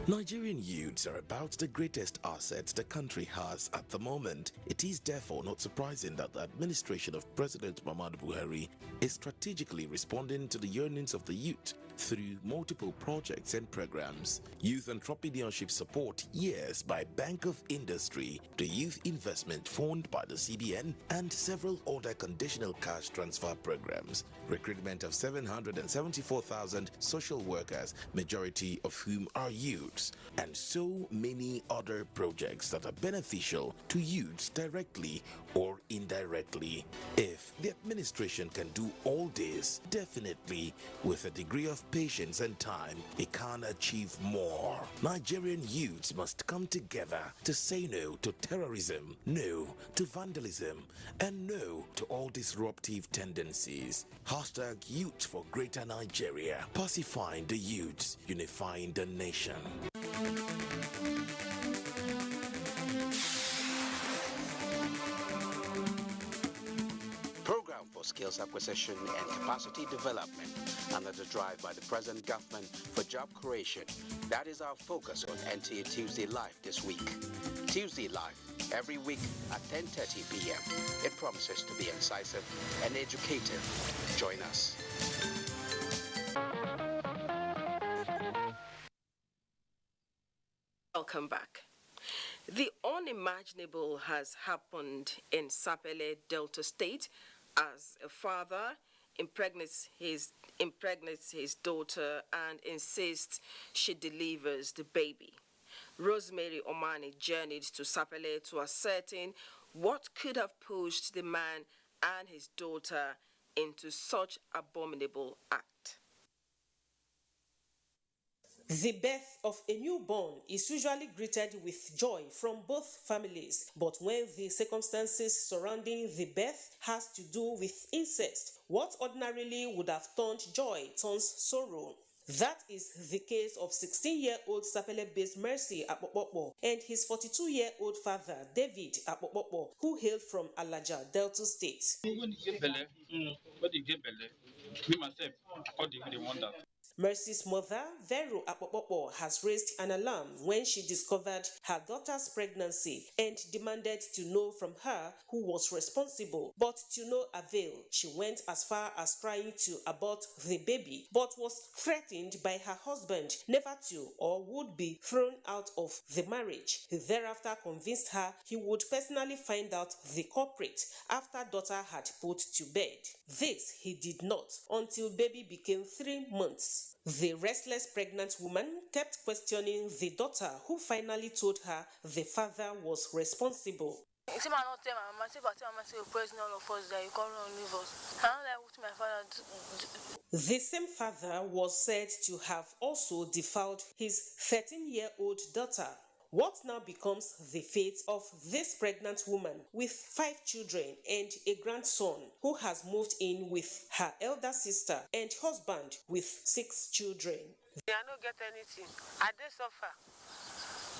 Nigerian youths are about the greatest assets the country has at the moment. It is therefore not surprising that the administration of President Muhammadu Buhari is strategically responding to the yearnings of the youth through multiple projects and programs. Youth entrepreneurship support years by Bank of Industry, the Youth Investment Fund by the CBN, and several other conditional cash transfer programs. Recruitment of 774,000 social workers, majority of whom are youths, and so many other projects that are beneficial to youths directly or indirectly. If the administration can do all this, definitely with a degree of patience and time, it can achieve more. Nigerian youths must come together to say no to terrorism, no to vandalism, and no to all disruptive tendencies. Hashtag Youth for Greater Nigeria. Pacifying the youths, unifying the nation. Program for skills acquisition and capacity development under the drive by the present government for job creation. That is our focus on NTA Tuesday Live this week. Tuesday Live, every week at 10:30 p.m. It promises to be incisive and educative. Join us. Welcome back. The unimaginable has happened in Sapele, Delta State, as a father impregnates his daughter and insists she delivers the baby. Rosemary Omani journeyed to Sapele to ascertain what could have pushed the man and his daughter into such abominable act. The birth of a newborn is usually greeted with joy from both families, but when the circumstances surrounding the birth has to do with incest, what ordinarily would have turned joy turns sorrow. That is the case of 16-year-old Sapele-based Mercy Akpokpokpo and his 42-year-old father, David Akpokpokpo, who hailed from Alaja, Delta State. Mercy's mother, Vero Akpokpokpo, has raised an alarm when she discovered her daughter's pregnancy and demanded to know from her who was responsible. But to no avail, she went as far as trying to abort the baby, but was threatened by her husband never to or would be thrown out of the marriage. He thereafter convinced her he would personally find out the culprit after daughter had put to bed. This he did not until baby became 3 months. The restless pregnant woman kept questioning the daughter, who finally told her the father was responsible. The same father was said to have also defiled his 13-year-old daughter. What now becomes the fate of this pregnant woman with 5 children and a grandson who has moved in with her elder sister and husband with 6 children? I don't get anything. I did suffer.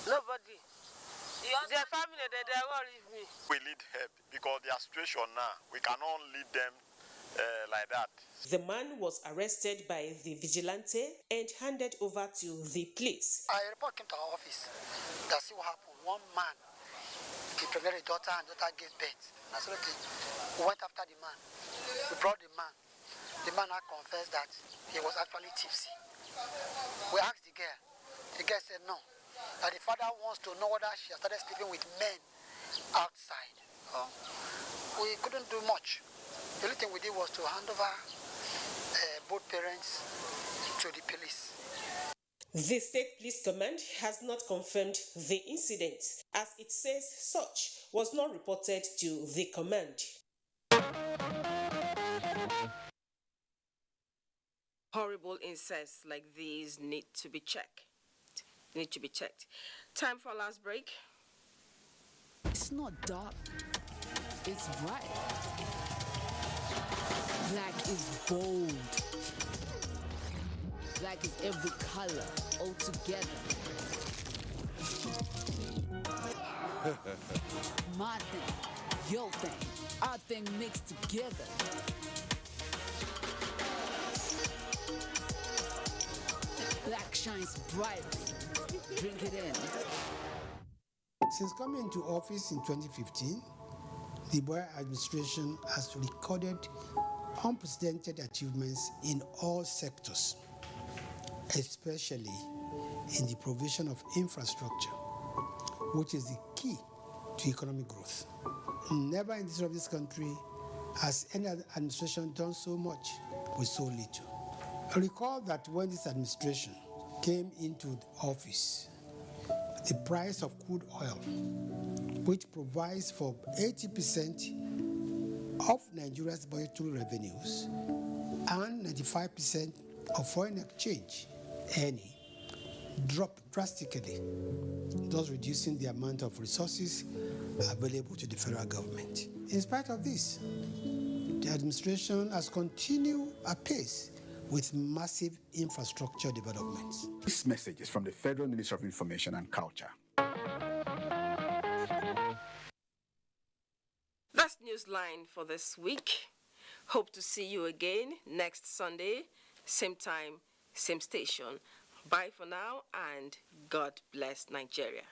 Nobody. Their family, they won't leave me. We need help because their situation now, we cannot lead them like that. The man was arrested by the vigilante and handed over to the police. I report came to our office. That's what happened. One man impregnated the daughter, and the daughter gave birth. And I said, okay. We went after the man. We brought the man. The man had confessed that he was actually tipsy. We asked the girl. The girl said no. That the father wants to know whether she has started sleeping with men outside. We couldn't do much. The only thing we did was to hand over both parents to the police. The State Police Command has not confirmed the incident, as it says such was not reported to the command. Horrible incest like these need to be checked. Time for our last break. It's not dark, it's bright. Black is bold. Black is every color, all together. My thing, your thing, our thing mixed together. Black shines brightly. Drink it in. Since coming into office in 2015, the Buhari administration has recorded unprecedented achievements in all sectors, especially in the provision of infrastructure, which is the key to economic growth. Never in the history of this country has any other administration done so much with so little. I recall that when this administration came into office, the price of crude oil, which provides for 80% of Nigeria's budgetary revenues and 95% of foreign exchange earning, dropped drastically, thus reducing the amount of resources available to the federal government. In spite of this, the administration has continued apace with massive infrastructure developments. This message is from the Federal Ministry of Information and Culture. That's Newsline for this week. Hope to see you again next Sunday, same time, same station. Bye for now, and God bless Nigeria.